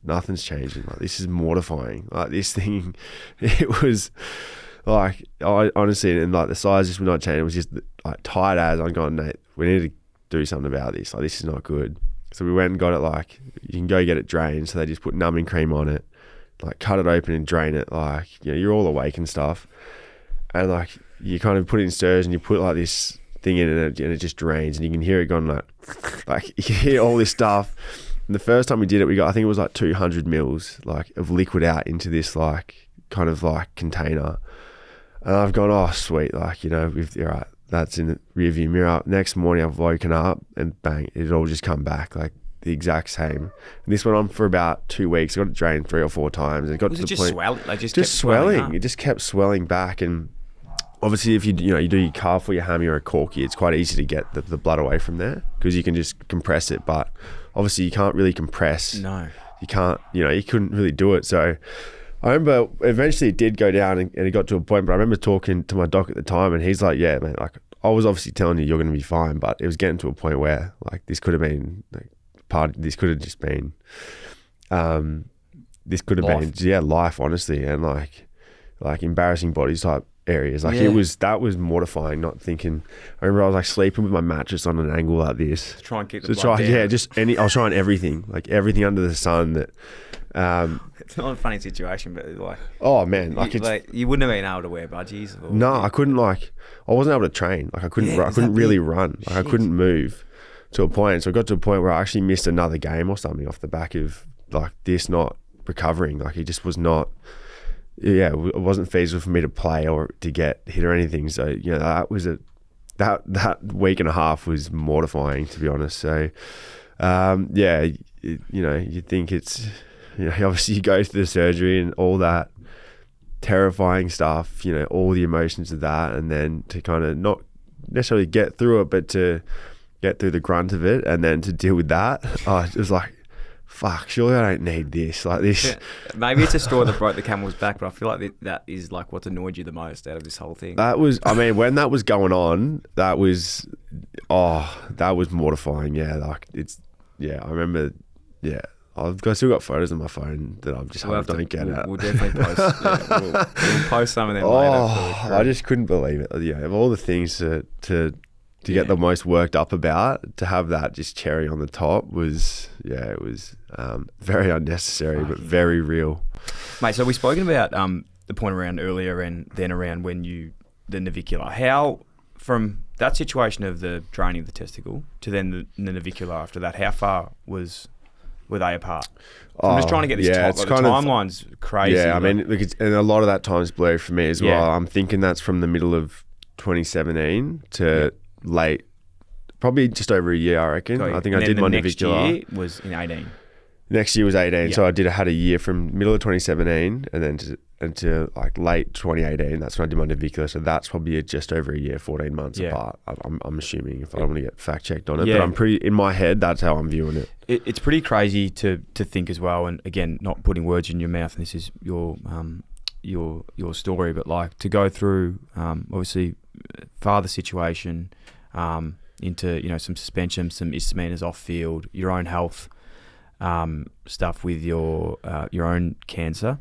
B: nothing's changing. Like, this is mortifying. Like, this thing, it was like, I honestly, and like the size just would not change. It was just like tight as. I'm going, Nate, we need to do something about this. Like, this is not good. So we went and got it, like, you can go get it drained. So they just put numbing cream on it, like cut it open and drain it. Like, you know, you're all awake and stuff. And like, you kind of put it in stirs and you put like this thing in it and it just drains, and you can hear it going like you can hear all this stuff. And the first time we did it, we got, I think it was like 200 mils like of liquid out into this like kind of like container. And I've gone, oh sweet, like, you know, you're right, that's in the rearview mirror. Next morning I've woken up and bang, it all just come back like the exact same. And this went on for about 2 weeks. I got it drained 3 or 4 times. And it got
A: was
B: to
A: it
B: the
A: just
B: point,
A: swelling? Like just
B: kept swelling.
A: It
B: It just kept swelling back. And obviously, if you do your calf or your hammy or a corky, it's quite easy to get the blood away from there because you can just compress it. But obviously, you can't really compress.
A: No.
B: You can't, you couldn't really do it. So I remember eventually it did go down and it got to a point, but I remember talking to my doc at the time and he's like, yeah, man, like, I was obviously telling you you're going to be fine, but it was getting to a point where like this could have been like this could have just been, this could have been life, honestly, and like embarrassing bodies type areas. Like that was mortifying. Not thinking. I remember I was like sleeping with my mattress on an angle like this
A: to try and keep the blood down.
B: I was trying everything, like everything under the sun that.
A: It's not a funny situation, but like,
B: oh man,
A: you wouldn't have been able to wear budgies.
B: No, I couldn't. Like, I wasn't able to train. Like, I couldn't. I couldn't really run. Like, I couldn't move to a point. So I got to a point where I actually missed another game or something off the back of like this not recovering. Like, it just was not. Yeah, it wasn't feasible for me to play or to get hit or anything. So that was that week and a half was mortifying, to be honest. So you think it's. Obviously you go through the surgery and all that terrifying stuff, all the emotions of that, and then to kind of not necessarily get through it, but to get through the grunt of it and then to deal with that. It was like, fuck, surely I don't need this. Like this.
A: Yeah, maybe it's a straw that broke the camel's back, but I feel like that is like what's annoyed you the most out of this whole thing.
B: That was, when that was going on, that was mortifying. Yeah. Like I remember, yeah. I've still got photos on my phone that I've just don't get out.
A: We'll definitely post. We'll post some of them later.
B: I just couldn't believe it. Yeah, of all the things to get the most worked up about, to have that just cherry on the top was it was very unnecessary, but very real.
A: Mate, so we've spoken about the point around earlier and then around the navicular. How from that situation of the draining of the testicle to then the navicular after that, how far were they apart? So I'm just trying to get this the timeline's crazy.
B: Yeah, I mean, look, and a lot of that time's blurry for me as well. I'm thinking that's from the middle of 2017 to late, probably just over a year, I reckon. I think I did my navicular.
A: Next year was in 18.
B: Next year was 18, so I had a year from middle of 2017 and then to like late 2018. That's when I did my navicular. So that's probably just over a year, 14 months apart. I'm assuming, if I don't want to get fact checked on it, but I'm pretty in my head. That's how I'm viewing it.
A: It's pretty crazy to think as well. And again, not putting words in your mouth. And this is your story, but like to go through obviously father situation into some suspension, some misdemeanors off field, your own health. Stuff with your own cancer,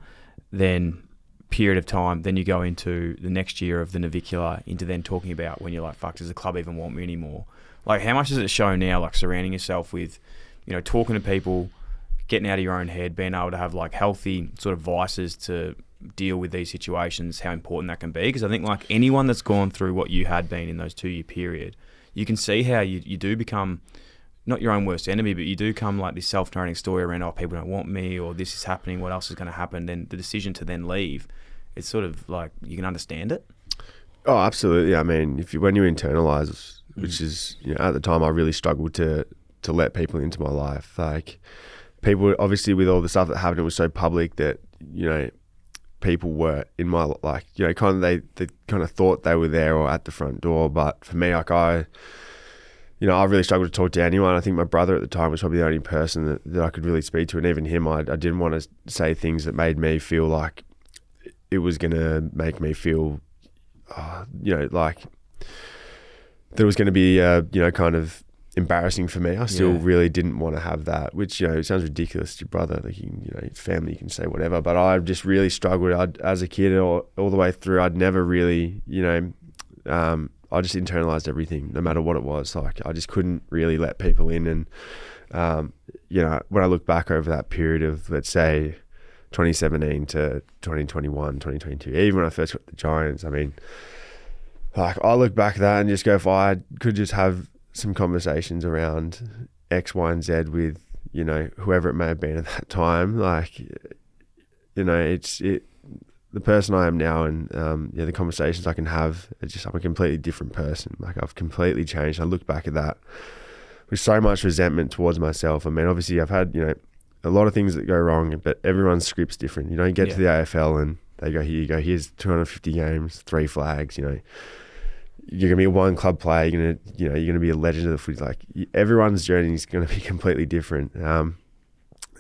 A: then period of time, then you go into the next year of the navicular, into then talking about when you're like, fuck, does the club even want me anymore? Like, how much does it show now, like surrounding yourself with, talking to people, getting out of your own head, being able to have like healthy sort of vices to deal with these situations, how important that can be. Because I think like anyone that's gone through what you had been in those 2-year period, you can see how you do become not your own worst enemy, but you do come like this self-narrating story around, oh, people don't want me, or this is happening, what else is going to happen? Then the decision to then leave, it's sort of like you can understand it.
B: Oh, absolutely. I mean, when you internalize, which is, at the time I really struggled to let people into my life. Like, people, obviously with all the stuff that happened, it was so public that, people were in my, like, kind of they kind of thought they were there or at the front door. But for me, like, I really struggled to talk to anyone. I think my brother at the time was probably the only person that I could really speak to. And even him, I didn't want to say things that made me feel like it was going to make me feel, like that was going to be, kind of embarrassing for me. I still really didn't want to have that, which, it sounds ridiculous to your brother. Like, his family, you can say whatever. But I just really struggled. As a kid all the way through, I'd never really, I just internalized everything, no matter what it was. Like, I just couldn't really let people in. And, when I look back over that period of, let's say, 2017 to 2021, 2022, even when I first got the Giants, I mean, like, I look back at that and just go, if I could just have some conversations around X, Y, and Z with, whoever it may have been at that time, like, the person I am now, and the conversations I can have, I'm a completely different person. Like, I've completely changed. I look back at that with so much resentment towards myself. I mean, obviously I've had, a lot of things that go wrong, but everyone's script's different. You get to the AFL and they go, here you go, here's 250 games, 3 flags, you're gonna be a one club player, you're gonna be a legend of the footy. Like, everyone's journey is gonna be completely different.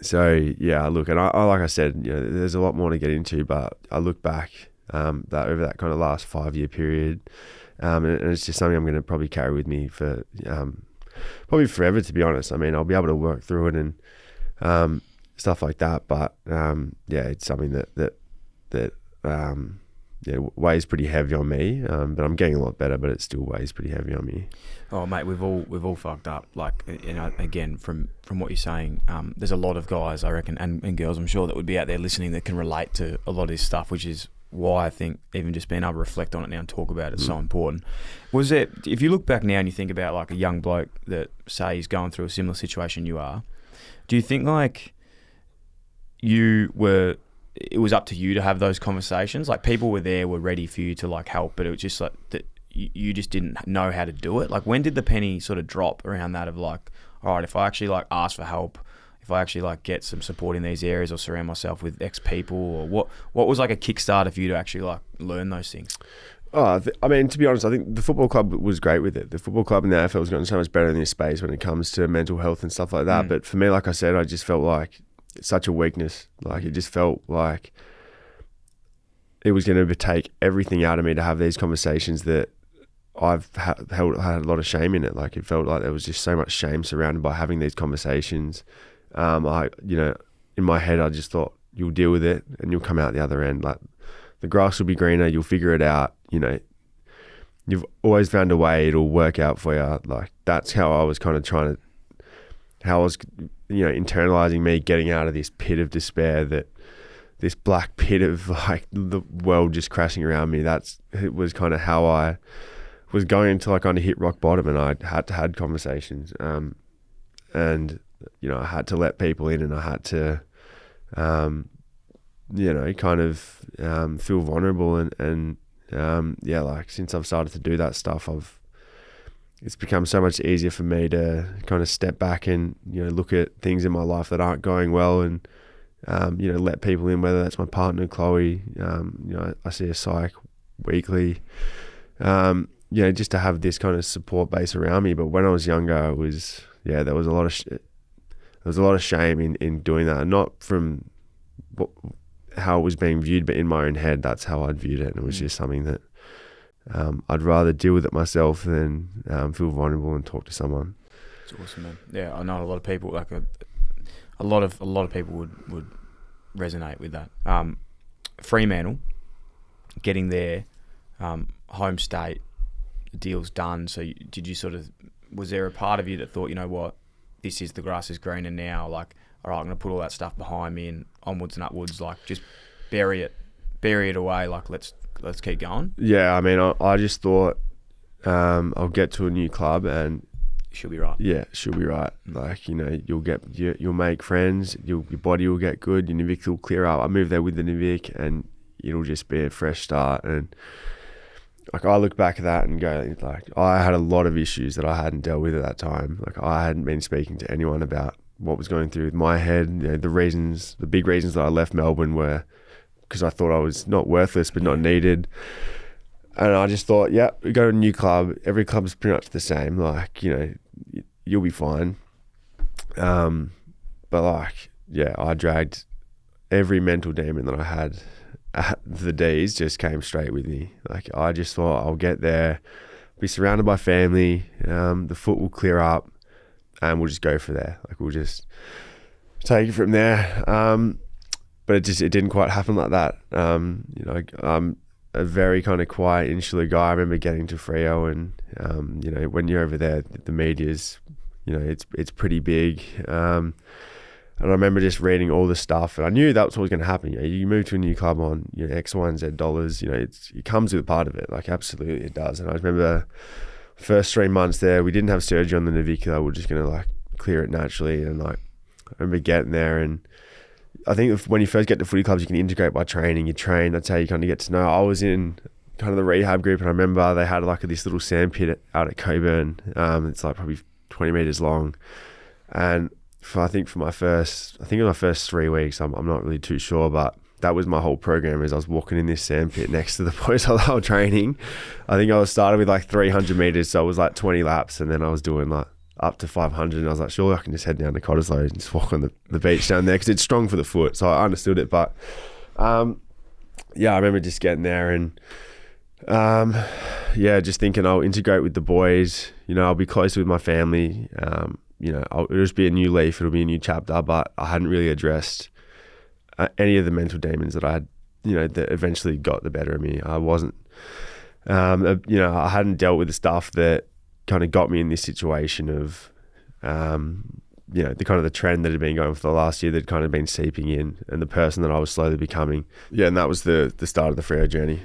B: So yeah, look, and I like I said, there's a lot more to get into, but I look back that over that kind of last 5-year period, and it's just something I'm going to probably carry with me for probably forever, to be honest. I mean, I'll be able to work through it and stuff like that, but it's something that weighs pretty heavy on me. But I'm getting a lot better, but it still weighs pretty heavy on me.
A: Oh, mate, we've all fucked up. Like, again, from what you're saying, there's a lot of guys, I reckon, and girls, I'm sure, that would be out there listening that can relate to a lot of this stuff, which is why I think even just being able to reflect on it now and talk about it is so important. Was it, if you look back now and you think about like a young bloke that, say, is going through a similar situation you are, do you think like it was up to you to have those conversations? Like, people were there, were ready for you to like help, but it was just like that you just didn't know how to do it. Like, when did the penny sort of drop around that of like, all right, if I actually like ask for help, if I actually like get some support in these areas or surround myself with X people, or what was like a kickstarter for you to actually like learn those things?
B: Oh, I mean, to be honest, I think the football club was great with it. The football club and the AFL has gotten so much better in this space when it comes to mental health and stuff like that. But for me, like I said, I just felt like it's such a weakness. Like, it just felt like it was going to take everything out of me to have these conversations that I've had a lot of shame in it. Like, it felt like there was just so much shame surrounded by having these conversations. In my head, I just thought, you'll deal with it and you'll come out the other end. Like, the grass will be greener, you'll figure it out. You've always found a way, it'll work out for you. Like, that's how I was kind of internalizing me getting out of this pit of despair, this black pit of like the world just crashing around me. It was kind of how I was going until I kind of hit rock bottom, and I had to have conversations. And, I had to let people in, and I had to, feel vulnerable and like, since I've started to do that stuff, it's become so much easier for me to kind of step back and, look at things in my life that aren't going well and, let people in, whether that's my partner, Chloe, I see a psych weekly, just to have this kind of support base around me. But when I was younger, it was, there was a lot of shame in doing that, not from how it was being viewed, but in my own head, that's how I'd viewed it. And it was just something that I'd rather deal with it myself than feel vulnerable and talk to someone.
A: It's awesome, man. Yeah, I know a lot of people, like a lot of people would resonate with that. Fremantle, getting there, home state, the deal's done. So was there a part of you that thought, you know what, the grass is greener now, like, all right, I'm going to put all that stuff behind me and onwards and upwards, like, just bury it bury it away? Like let's keep going.
B: Yeah, I mean, I just thought I'll get to a new club and
A: She'll be right.
B: yeah, she'll be right. Like, you know, you'll make friends, your body will get good, your navicular will clear up. I moved there with the navic and it'll just be a fresh start. And like, I look back at that and go, like, I had a lot of issues that I hadn't dealt with at that time. Like, I hadn't been speaking to anyone about what was going through my head. You know, the big reasons that I left Melbourne were because I thought I was not worthless but not needed. And I just thought, yeah, we go to a new club. Every club's pretty much the same. Like, you know, you'll be fine. But like, yeah, I dragged every mental demon that I had at the Dees just came straight with me. Like, I just thought I'll get there, be surrounded by family, the foot will clear up and we'll just go for there. Like, we'll just take it from there. But it didn't quite happen like that. You know, I'm a very kind of quiet, insular guy. I remember getting to Freo and, you know, when you're over there, the media's, you know, it's pretty big. And I remember just reading all the stuff and I knew that was what was going to happen. You know, you move to a new club on, you know, X, Y, and Z dollars, you know, it comes with a part of it. Like, absolutely it does. And I remember first 3 months there, we didn't have surgery on the navicular. We're just going to like clear it naturally. And like, I remember getting there and I think when you first get to footy clubs, you can integrate by training. You train, that's how you kind of get to know. I was in kind of the rehab group and I remember they had like this little sand pit out at Coleman. It's like probably 20 meters long. And I think it was my first 3 weeks, I'm not really too sure, but that was my whole program as I was walking in this sand pit next to the boys while they were training. I think I was started with like 300 meters. So it was like 20 laps and then I was doing like up to 500 and I was like, surely I can just head down to Cottesloe and just walk on the beach down there because it's strong for the foot. So I understood it. But yeah, I remember just getting there and yeah, just thinking I'll integrate with the boys, you know, I'll be close with my family, you know, it'll just be a new leaf, it'll be a new chapter, but I hadn't really addressed any of the mental demons that I had, you know, that eventually got the better of me. I wasn't, you know, I hadn't dealt with the stuff that kind of got me in this situation of, you know, the kind of the trend that had been going for the last year that had kind of been seeping in and the person that I was slowly becoming. Yeah, and that was the start of the Freo journey.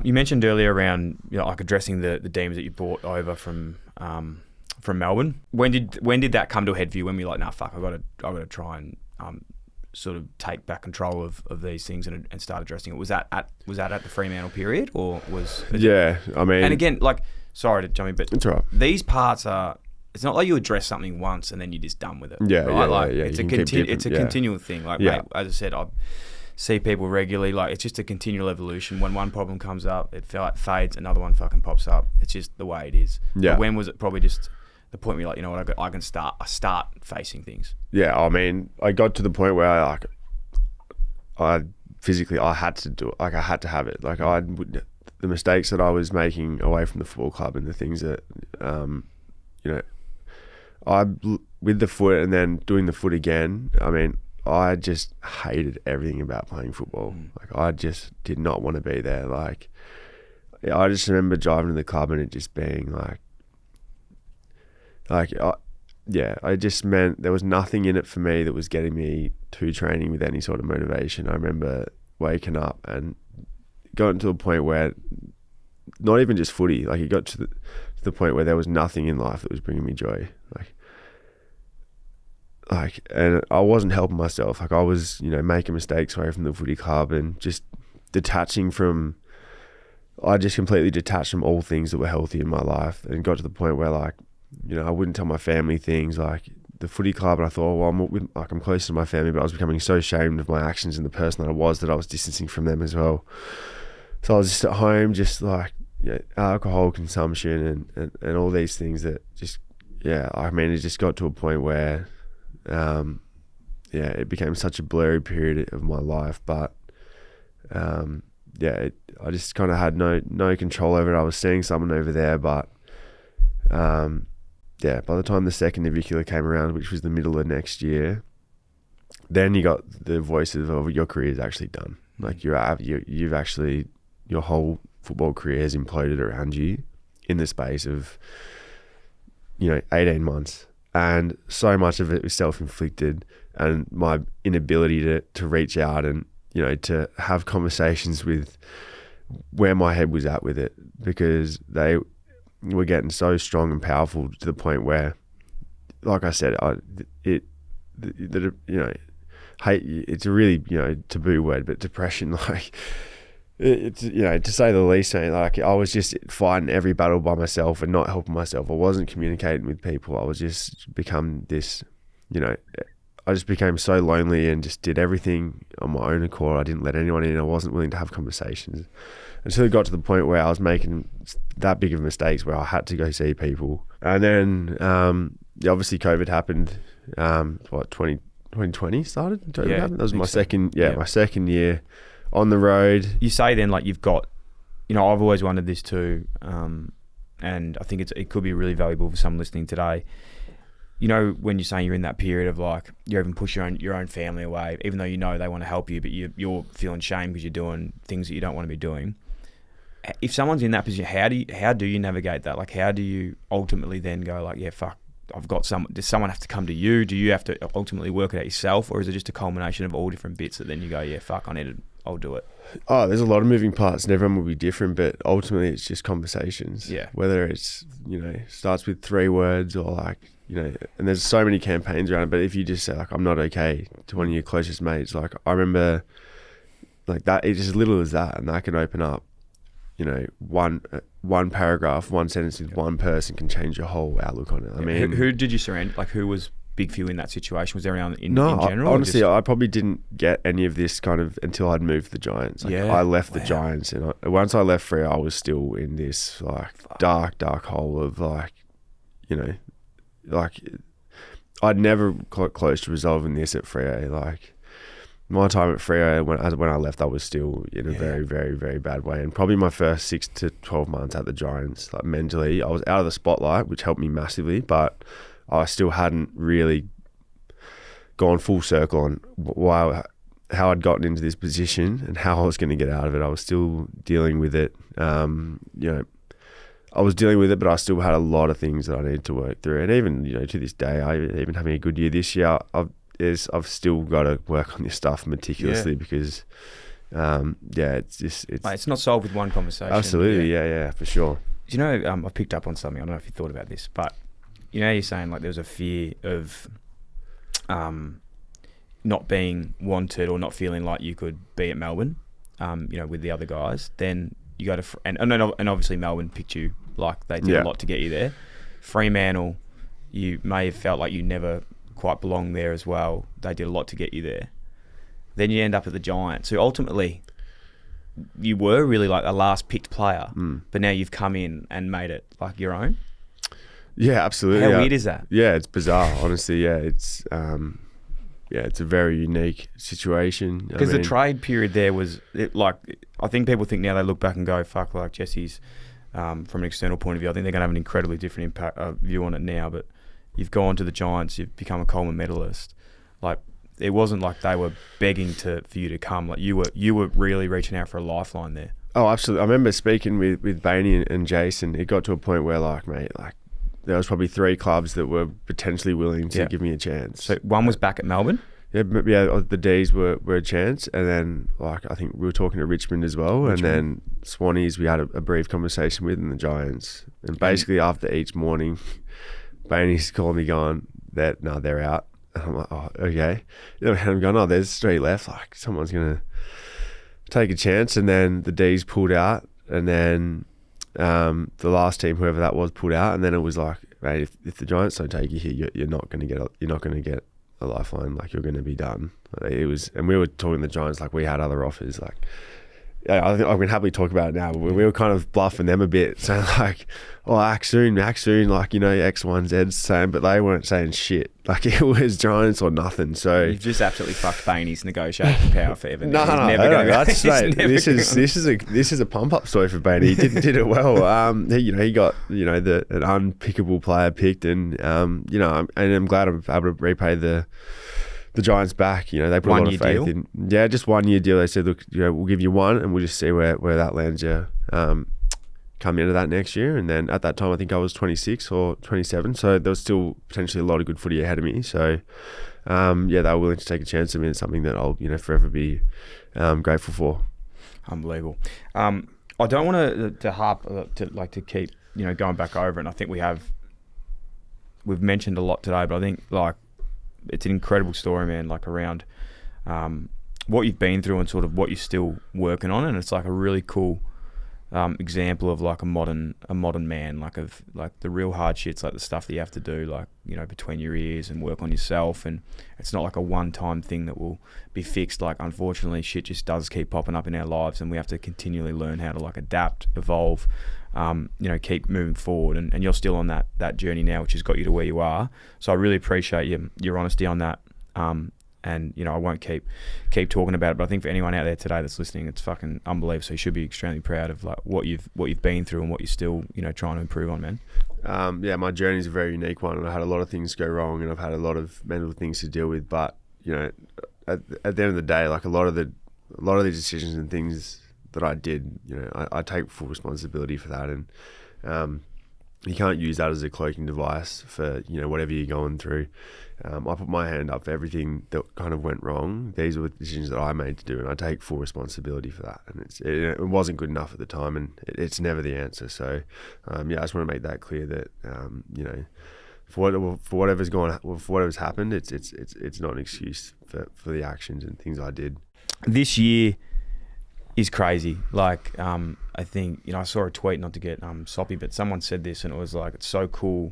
A: You mentioned earlier around, you know, like addressing the demons that you brought over from Melbourne. When did that come to a head for you? When we were like, nah, fuck, I got to try and sort of take back control of these things and start addressing it. Was that at the Fremantle period or was?
B: Yeah, I mean,
A: and again, like, sorry to jump in, but
B: it's all right.
A: These parts are. It's not like you address something once and then you're just done with it.
B: Yeah,
A: right? Like,
B: yeah.
A: It's a continual thing. Like, mate, as I said, I see people regularly. Like, it's just a continual evolution. When one problem comes up, it fades. Another one fucking pops up. It's just the way it is.
B: Yeah.
A: But when was it probably just the point where you're like, you know what, I can start facing things?
B: Yeah, I mean, I got to the point where I physically had to do it. Like, I had to have it. Like, the mistakes that I was making away from the football club and the things that, you know, with the foot and then doing the foot again, I mean, I just hated everything about playing football. Like, I just did not want to be there. Like, I just remember driving to the club and it just being it just meant there was nothing in it for me that was getting me to training with any sort of motivation. I remember waking up and gotten to a point where not even just footy, like, it got to the point where there was nothing in life that was bringing me joy. Like, and I wasn't helping myself. Like, I was, you know, making mistakes away from the footy club and just I just completely detached from all things that were healthy in my life and got to the point where, like, you know, I wouldn't tell my family things like the footy club, and I thought, well, I'm close to my family, but I was becoming so ashamed of my actions and the person that I was distancing from them as well. So I was just at home, just like, you know, alcohol consumption and all these things that just, yeah, I mean, it just got to a point where, it became such a blurry period of my life, but, I just kind of had no control over it. I was seeing someone over there, but, by the time the second navicular came around, which was the middle of next year, then you got the voices of your career is actually done. Like, you've actually, your whole football career has imploded around you in the space of, you know, 18 months. And so much of it was self-inflicted, and my inability to reach out and you know, to have conversations with where my head was at with it, because they were getting so strong and powerful to the point where, like I said, you know, hate, it's a really, you know, taboo word, but depression, like, it's, you know, to say the least, like, I was just fighting every battle by myself and not helping myself. I wasn't communicating with people. I was just become this, you know, I just became so lonely and just did everything on my own accord. I didn't let anyone in. I wasn't willing to have conversations until it got to the point where I was making that big of mistakes where I had to go see people. And then obviously COVID happened. 2020 started? COVID happened? That was my second year on the road.
A: You say then, like, you've got, you know, I've always wondered this too, and I think it could be really valuable for someone listening today. You know, when you're saying you're in that period of, like, you even push your own family away, even though you know they want to help you, but you're feeling shame because you're doing things that you don't want to be doing. If someone's in that position, how do you navigate that? Like, how do you ultimately then go, like, yeah, fuck, does someone have to come to you? Do you have to ultimately work it out yourself, or is it just a culmination of all different bits that then you go, yeah, fuck, I'll do it? Oh,
B: there's a lot of moving parts and everyone will be different, but ultimately it's just conversations.
A: Yeah.
B: Whether it's, you know, starts with 3 words or, like, you know, and there's so many campaigns around it, but if you just say, like, I'm not okay to one of your closest mates, like, I remember, like, that, it's as little as that, and that can open up, you know, one paragraph, one sentence with one person can change your whole outlook on it. I mean,
A: who did you surround? Like, who was big for you in that situation? Was there anyone in general?
B: Honestly, I probably didn't get any of this kind of until I'd moved to the Giants. Like, I left the Giants, and once I left Freo, I was still in this, like, dark hole of, like, you know, like, I'd never got close to resolving this at Freo. Like, my time at Freo, when I left, I was still in a very, very, very bad way. And probably my first 6 to 12 months at the Giants, like, mentally, I was out of the spotlight, which helped me massively, but I still hadn't really gone full circle on how I'd gotten into this position and how I was going to get out of it. I was still dealing with it. You know, I was dealing with it, but I still had a lot of things that I needed to work through. And even, you know, to this day, even having a good year this year, I've still got to work on this stuff meticulously because, it's
A: not solved with one conversation.
B: Absolutely, yeah, for sure.
A: Do you know, I picked up on something. I don't know if you thought about this, but you know, you're saying, like, there was a fear of not being wanted or not feeling like you could be at Melbourne, you know, with the other guys. Then you go to and obviously Melbourne picked you, like, they did a lot to get you there. Fremantle, you may have felt like you never quite belonged there as well. They did a lot to get you there. Then you end up at the Giants, who ultimately you were really like a last picked player, but now you've come in and made it like your own.
B: Yeah, absolutely.
A: How weird is that?
B: Yeah, it's bizarre, honestly. Yeah, it's it's a very unique situation.
A: Because the trade period there was, I think people think now, they look back and go, fuck, like, Jesse's, from an external point of view, I think they're going to have an incredibly different view on it now, but you've gone to the Giants, you've become a Coleman medalist. Like, it wasn't like they were begging for you to come. Like, you were really reaching out for a lifeline there. Oh, absolutely. I remember speaking with Bainey and Jason. It got to a point where, like, mate, like, there was probably 3 clubs that were potentially willing to give me a chance. So one was back at Melbourne?
B: Yeah, the Dees were a chance. And then, like, I think we were talking to Richmond as well. And then Swannies, we had a brief conversation with, and the Giants. And basically after each morning, Bainey's called me going, they're out. And I'm like, oh, okay. And I'm going, there's 3 left. Like, someone's going to take a chance. And then the Dees pulled out. And then the last team, whoever that was, pulled out. And then it was like, mate, if the Giants don't take you here, you're not going to get a lifeline. Like, you're going to be done. It was, and we were talking to the Giants like we had other offers. Like, I think I can happily talk about it now, but we were kind of bluffing them a bit, saying like, oh, act soon, like, you know, X, Y, and Z's saying, but they weren't saying shit. Like, it was Giants or nothing. So
A: you've just absolutely fucked Bainey's negotiating power forever.
B: No, that's right. This is a pump up story for Bainey. He did it well. He got, you know, an unpickable player picked, and you know, and I'm glad I'm able to repay the Giants back. You know, they put a lot of faith in. Yeah, just 1 year deal. They said, look, you know, we'll give you 1 and we'll just see where that lands you come into that next year. And then at that time, I think I was 26 or 27. So there was still potentially a lot of good footy ahead of me. So they were willing to take a chance on me. It's something that I'll forever be grateful for.
A: Unbelievable. I don't want to harp to keep going back over it. And I think we've mentioned a lot today, but I think like it's an incredible story, man. Like around what you've been through and sort of what you're still working on, and it's like a really cool example of like a modern man, like the real hard shits, like the stuff that you have to do, like between your ears and work on yourself. And it's not like a one-time thing that will be fixed. Like unfortunately, shit just does keep popping up in our lives, and we have to continually learn how to like adapt, evolve, keep moving forward. And you're still on that journey now, which has got you to where you are. So I really appreciate your honesty on that. And I won't keep talking about it, but I think for anyone out there today that's listening, it's fucking unbelievable. So you should be extremely proud of like what you've been through and what you're still trying to improve on, man.
B: My journey is a very unique one, and I had a lot of things go wrong, and I've had a lot of mental things to deal with. But at the end of the day, like a lot of the decisions and things that I did, I take full responsibility for that, and you can't use that as a cloaking device for whatever you're going through. I put my hand up for everything that kind of went wrong. These were the decisions that I made to do, and I take full responsibility for that. And it wasn't good enough at the time, and it's never the answer. So, I just want to make that clear that for whatever's happened, it's not an excuse for the actions and things I did.
A: This year is crazy. Like I think I saw a tweet, not to get soppy, but someone said this, and it was like, it's so cool.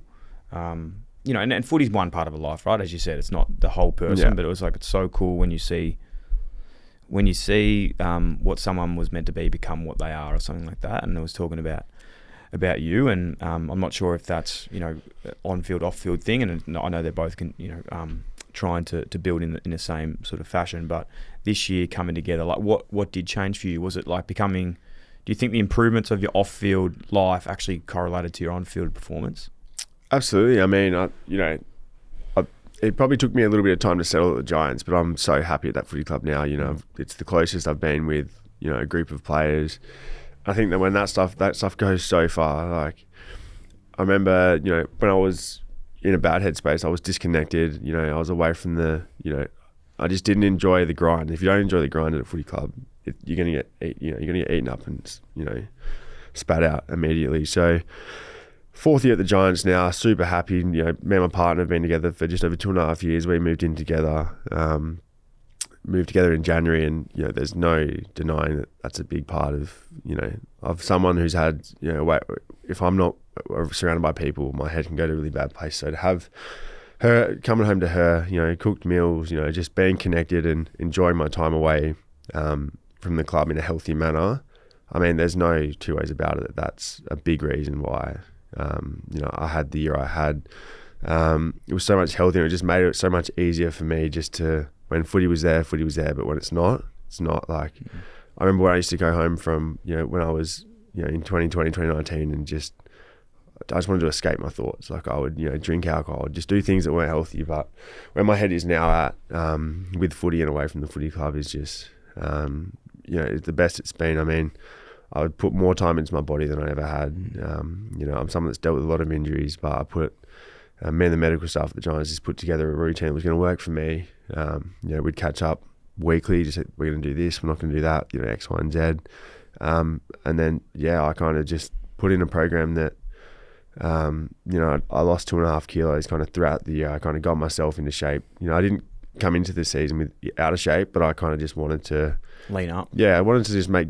A: And footy's one part of a life, right? As you said, it's not the whole person, but it was like, it's so cool when you see what someone was meant to be become what they are, or something like that. And it was talking about you, and I'm not sure if that's on-field, off-field thing, and I know they're both trying to build in the same sort of fashion. But this year coming together, like what did change for you? Was it like becoming? Do you think the improvements of your off-field life actually correlated to your on-field performance?
B: Absolutely. I mean, it probably took me a little bit of time to settle at the Giants, but I'm so happy at that footy club now. It's the closest I've been with a group of players. I think that when that stuff goes so far, like I remember when I was in a bad headspace, I was disconnected. I was away from I just didn't enjoy the grind. If you don't enjoy the grind at a footy club, you're gonna get eaten up and spat out immediately. So. 4th year at the Giants now, super happy. Me and my partner have been together for just over 2.5 years. We moved in together, in January, and there's no denying that that's a big part of someone who's had if I'm not surrounded by people, my head can go to a really bad place. So to have her coming home to her, cooked meals, just being connected and enjoying my time away from the club in a healthy manner. I mean, there's no two ways about it. That's a big reason why. I had the year I had. It was so much healthier. It just made it so much easier for me just to, when footy was there. But when it's not like, I remember when I used to go home from, when I was, in 2020, 2019, and I just wanted to escape my thoughts. Like I would, drink alcohol, just do things that weren't healthy. But where my head is now at, with footy and away from the footy club is just, it's the best it's been. I mean, I would put more time into my body than I ever had. I'm someone that's dealt with a lot of injuries, but I put me and the medical staff at the Giants just put together a routine that was going to work for me. We'd catch up weekly, just said, we're going to do this, we're not going to do that, X, Y, and Z. And then, I kind of just put in a program that, I lost 2.5 kilos kind of throughout the year. I kind of got myself into shape. I didn't come into the season out of shape, but I kind of just wanted to
A: lean up.
B: Yeah, I wanted to just make,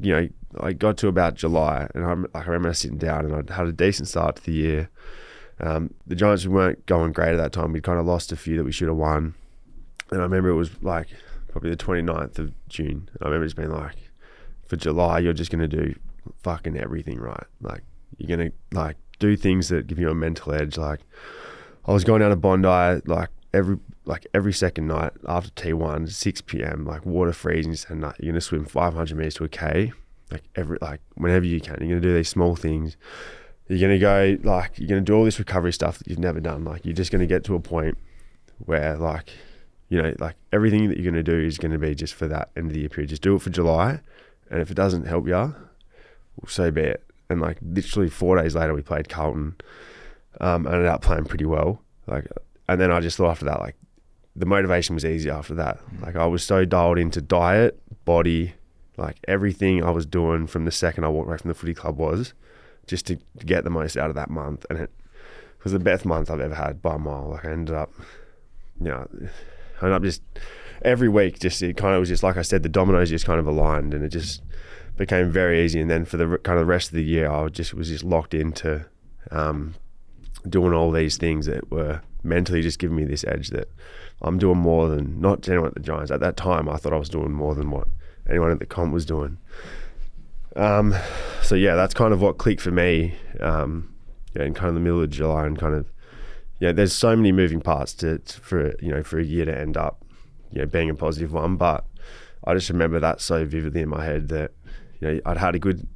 B: I got to about July, and I remember sitting down, and I had a decent start to the year. The Giants weren't going great at that time. We'd kind of lost a few that we should have won. And I remember it was like probably the 29th of June. And I remember just being like, for July, you're just going to do fucking everything right. Like, you're going to do things that give you a mental edge. Like, I was going down to Bondi every second night after T1, 6 p.m, water freezing, and you're going to swim 500 meters to a K. Whenever you can, you're going to do these small things. You're going to go, you're going to do all this recovery stuff that you've never done. You're just going to get to a point where, everything that you're going to do is going to be just for that end of the year period. Just do it for July. And if it doesn't help you, well, so be it. And, literally 4 days later, we played Carlton. Ended up playing pretty well. And then I just thought after that, the motivation was easy after that. Like I was so dialed into diet, body, like everything I was doing from the second I walked away from the footy club was just to get the most out of that month. And it was the best month I've ever had by a mile. Like I ended up just every week, just it kind of was just like I said, the dominoes just kind of aligned, and it just became very easy. And then for the kind of rest of the year, I was just locked into doing all these things that were mentally just giving me this edge that I'm doing more than not anyone at the Giants. At that time, I thought I was doing more than what anyone at the comp was doing. So yeah, that's kind of what clicked for me. In kind of the middle of July, and kind of there's so many moving parts for a year to end up being a positive one. But I just remember that so vividly in my head that I'd had a good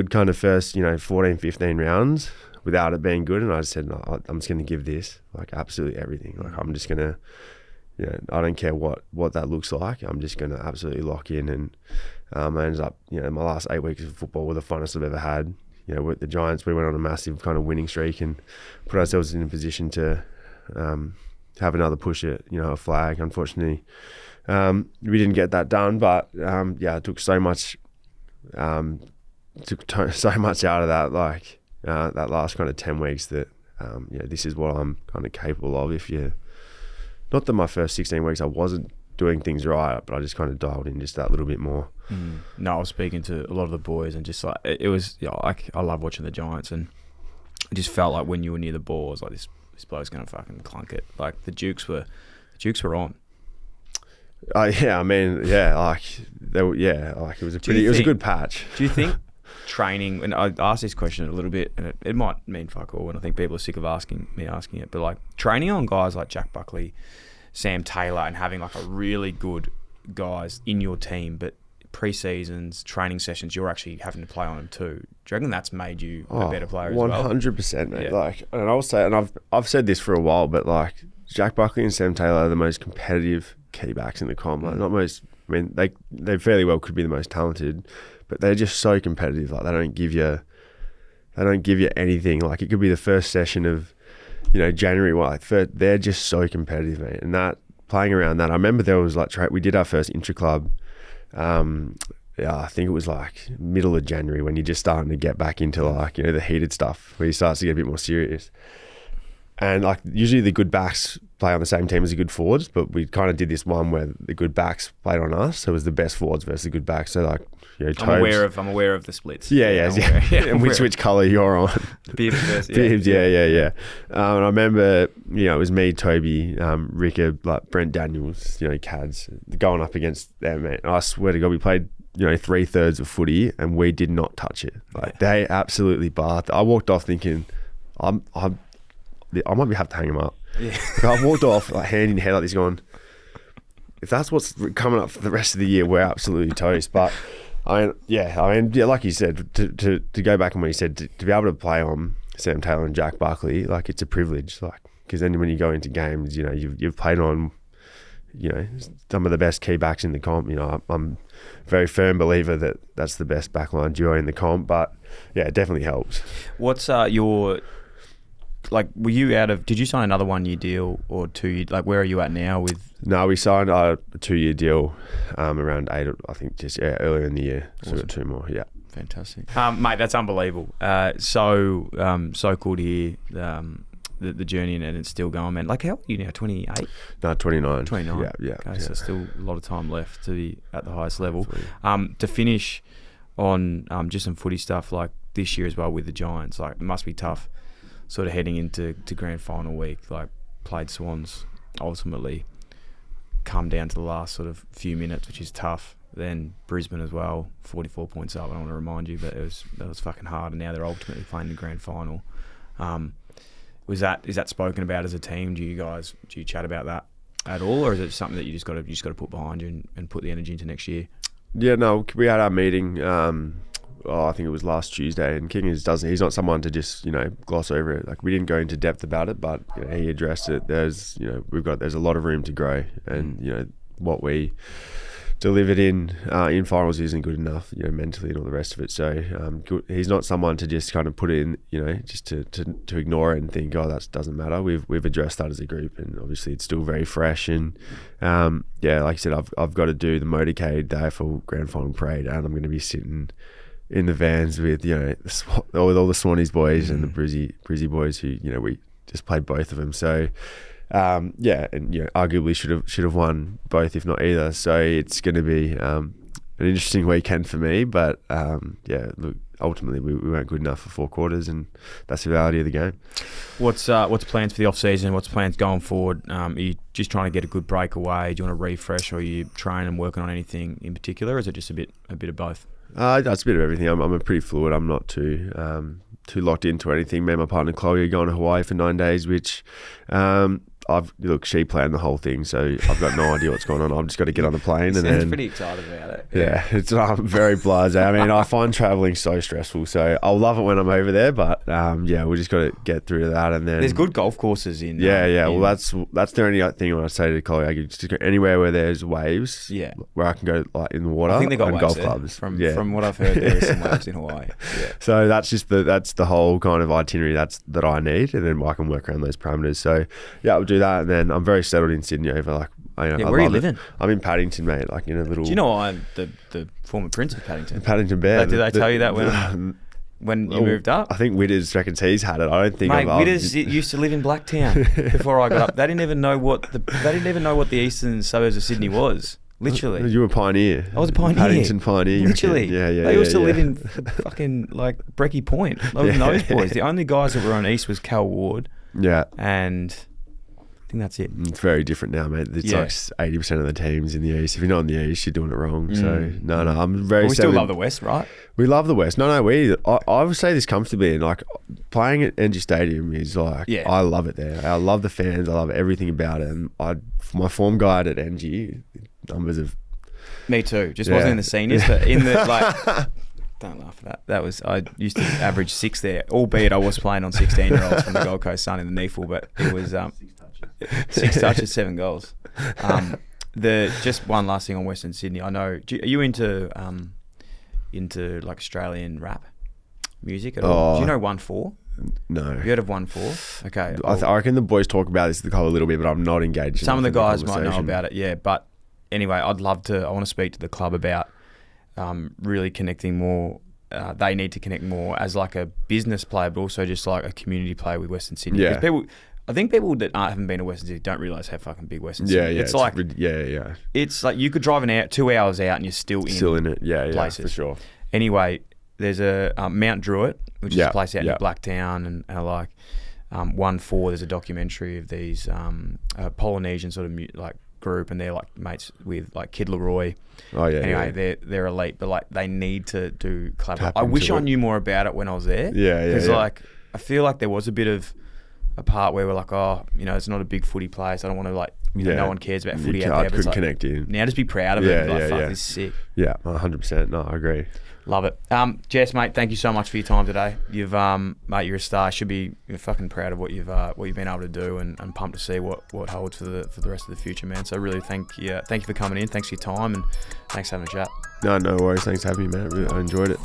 B: kind of first 14, 15 rounds without it being good, and I just said, no, I'm just going to give this like absolutely everything. Like I'm just going to, I don't care what that looks like. I'm just going to absolutely lock in. And I ended up, my last 8 weeks of football were the funnest I've ever had. With the Giants, we went on a massive kind of winning streak and put ourselves in a position to have another push at a flag. Unfortunately, we didn't get that done, but it took so much out of that, like that last kind of 10 weeks that this is what I'm kind of capable of. Not that my first 16 weeks I wasn't doing things right, but I just kind of dialed in just that little bit more.
A: No, I was speaking to a lot of the boys, and just like it was, I love watching the Giants, and it just felt like when you were near the ball, I was like, this bloke's gonna fucking clunk it. Like the Jukes were on.
B: Like it was it was a good patch.
A: Do you think training? And I asked this question a little bit, and it might mean fuck all, and I think people are sick of asking it, but like training on guys like Jack Buckley, Sam Taylor, and having like a really good guys in your team, but pre-seasons, training sessions, you're actually having to play on them too. Do you reckon that's made you a better player as well?
B: 100%, mate. Yeah. Like, and I'll say, and I've said this for a while, but like Jack Buckley and Sam Taylor are the most competitive key backs in the comp. Like, they fairly well could be the most talented, but they're just so competitive. Like they don't give you anything. Like it could be the first session of January. They're just so competitive, mate. And that playing around that, I remember there was like we did our first intra-club. I think it was like middle of January when you're just starting to get back into like the heated stuff where you start to get a bit more serious. And like usually the good backs play on the same team as the good forwards, but we kind of did this one where the good backs played on us, so it was the best forwards versus the good backs. So like
A: I'm aware of the splits.
B: And which colour you're on.
A: Bibs versus
B: Bibs, yeah. And I remember, it was me, Toby, Ricker, like Brent Daniels, Cads, going up against them, mate. And I swear to God, we played 3/3 of footy and we did not touch it. Like they absolutely bathed. I walked off thinking, I might have to hang him up. Yeah. I walked off like hand in hand like this, going, if that's what's coming up for the rest of the year, we're absolutely toast. But like you said, to go back on what you said, to be able to play on Sam Taylor and Jack Buckley, like it's a privilege. Like because then when you go into games, you've played on, some of the best key backs in the comp. I'm a very firm believer that that's the best backline duo in the comp. But yeah, it definitely helps.
A: What's your were you did you sign another 1 year deal or 2 year? Like, where are you at now with?
B: No, we signed a 2 year deal around 8, I think, earlier in the year. So we got 2 more, yeah.
A: Fantastic. Mate, that's unbelievable. So cool to hear the journey, and it's still going, man. Like, how old are you now, 28?
B: No, 29.
A: 29.
B: Yeah.
A: Okay, so still a lot of time left to be at the highest level. To finish on just some footy stuff, like this year as well with the Giants, like it must be tough sort of heading into grand final week, like played Swans, ultimately come down to the last sort of few minutes, which is tough. Then Brisbane as well, 44 points up. I don't want to remind you, but that was fucking hard. And now they're ultimately playing the grand final. Is that spoken about as a team? Do you chat about that at all, or is it something that you just got to put behind you and put the energy into next year? Yeah,
B: no, we had our meeting. I think it was last Tuesday, and King he's not someone to just gloss over it. Like we didn't go into depth about it, but he addressed it. There's a lot of room to grow, and what we delivered in finals isn't good enough, mentally and all the rest of it. So he's not someone to just kind of put it in, just to ignore it and think, oh, that doesn't matter. We've addressed that as a group, and obviously it's still very fresh. And like I said, I've got to do the motorcade, the AFL Grand Final parade, and I'm going to be sitting in the vans with all the Swannies boys and the Brizzy boys who we just played both of them. So. Arguably should have won both, if not either. So it's going to be an interesting weekend for me. But look, ultimately we weren't good enough for 4 quarters, and that's the reality of the game.
A: What's plans for the off season? What's plans going forward? Are you just trying to get a good break away? Do you want to refresh, or are you training and working on anything in particular, or is it just a bit of both?
B: That's a bit of everything. I'm a pretty fluid. I'm not too locked into anything. Me and my partner Chloe are going to Hawaii for 9 days, which she planned the whole thing, so I've got no idea what's going on. I've just got to get on the plane. And then
A: pretty excited about it.
B: Yeah, I'm very blasé. I mean, I find travelling so stressful, so I'll love it when I'm over there. But we just got to get through that, and then
A: there's good golf courses in.
B: Well, that's the only thing when I say to Chloe, I can just go anywhere where there's waves.
A: Yeah,
B: where I can go like in the water.
A: I think they got
B: and
A: waves
B: golf clubs.
A: From what I've heard, there are some waves in Hawaii. Yeah.
B: So that's just the whole kind of itinerary that I need, and then I can work around those parameters. So I'll do that, and then I'm very settled in Sydney over
A: where are you living?
B: I'm in Paddington, mate. Like in a little.
A: Do you know I'm the former Prince of Paddington?
B: Paddington Bear.
A: Did they tell you that when you moved up?
B: I think Witters reckons he's had it. I don't think.
A: Mate, Witters used to live in Blacktown before I got up. They didn't even know what the eastern suburbs of Sydney was. Literally.
B: You were a pioneer.
A: I was a pioneer.
B: Paddington pioneer.
A: Literally. They used to live in fucking like Brecky Point. Those boys. The only guys that were on east was Cal Ward.
B: Yeah.
A: And I think that's it.
B: It's very different now, mate. It's like 80% of the teams in the east. If you're not in the east, you're doing it wrong. So no, I'm very.
A: But we still love the West, right?
B: We love the West. No, I would say this comfortably. And like playing at NG Stadium is like, I love it there. I love the fans. I love everything about it. And my form guide at NG, numbers of.
A: Me too. Just wasn't in the seniors, but in the like. Don't laugh at that. That was, I used to average 6 there, albeit I was playing on 16-year-olds from the Gold Coast Sun in the NEFL, but it was 6 touches, 7 goals. Just one last thing on Western Sydney. I know, are you into like Australian rap music at all? Do you know 1-4?
B: No.
A: Have you heard of 1-4? Okay.
B: I reckon the boys talk about this a little bit, but I'm not engaged.
A: Some of the guys might know about it, yeah. But anyway, I want to speak to the club about really connecting more. They need to connect more as like a business player, but also just like a community player with Western Sydney.
B: Yeah.
A: Because I think people that haven't been to Western Sydney don't realise how fucking big Western Sydney is. It's like you could drive 2 hours out and you're still in it. Places.
B: For sure.
A: Anyway, there's a Mount Druitt, which is a place out in Blacktown, and like 1-4. There's a documentary of these Polynesian sort of like group, and they're like mates with like Kid Leroy. They're elite, but like they need to do collaboration. I wish I knew more about it when I was there. Because like I feel like there was a bit of a part where we're like, it's not a big footy place. I don't want to like, no one cares about footy out there.
B: Couldn't connect you.
A: Now just be proud of it. This is sick.
B: Yeah, 100%. No, I agree.
A: Love it. Jess, mate, thank you so much for your time today. You've, mate, you're a star. You're fucking proud of what you've been able to do, and pumped to see what holds for the rest of the future, man. So really thank you for coming in. Thanks for your time, and thanks for having a chat.
B: No worries. Thanks for having me, man. I enjoyed it.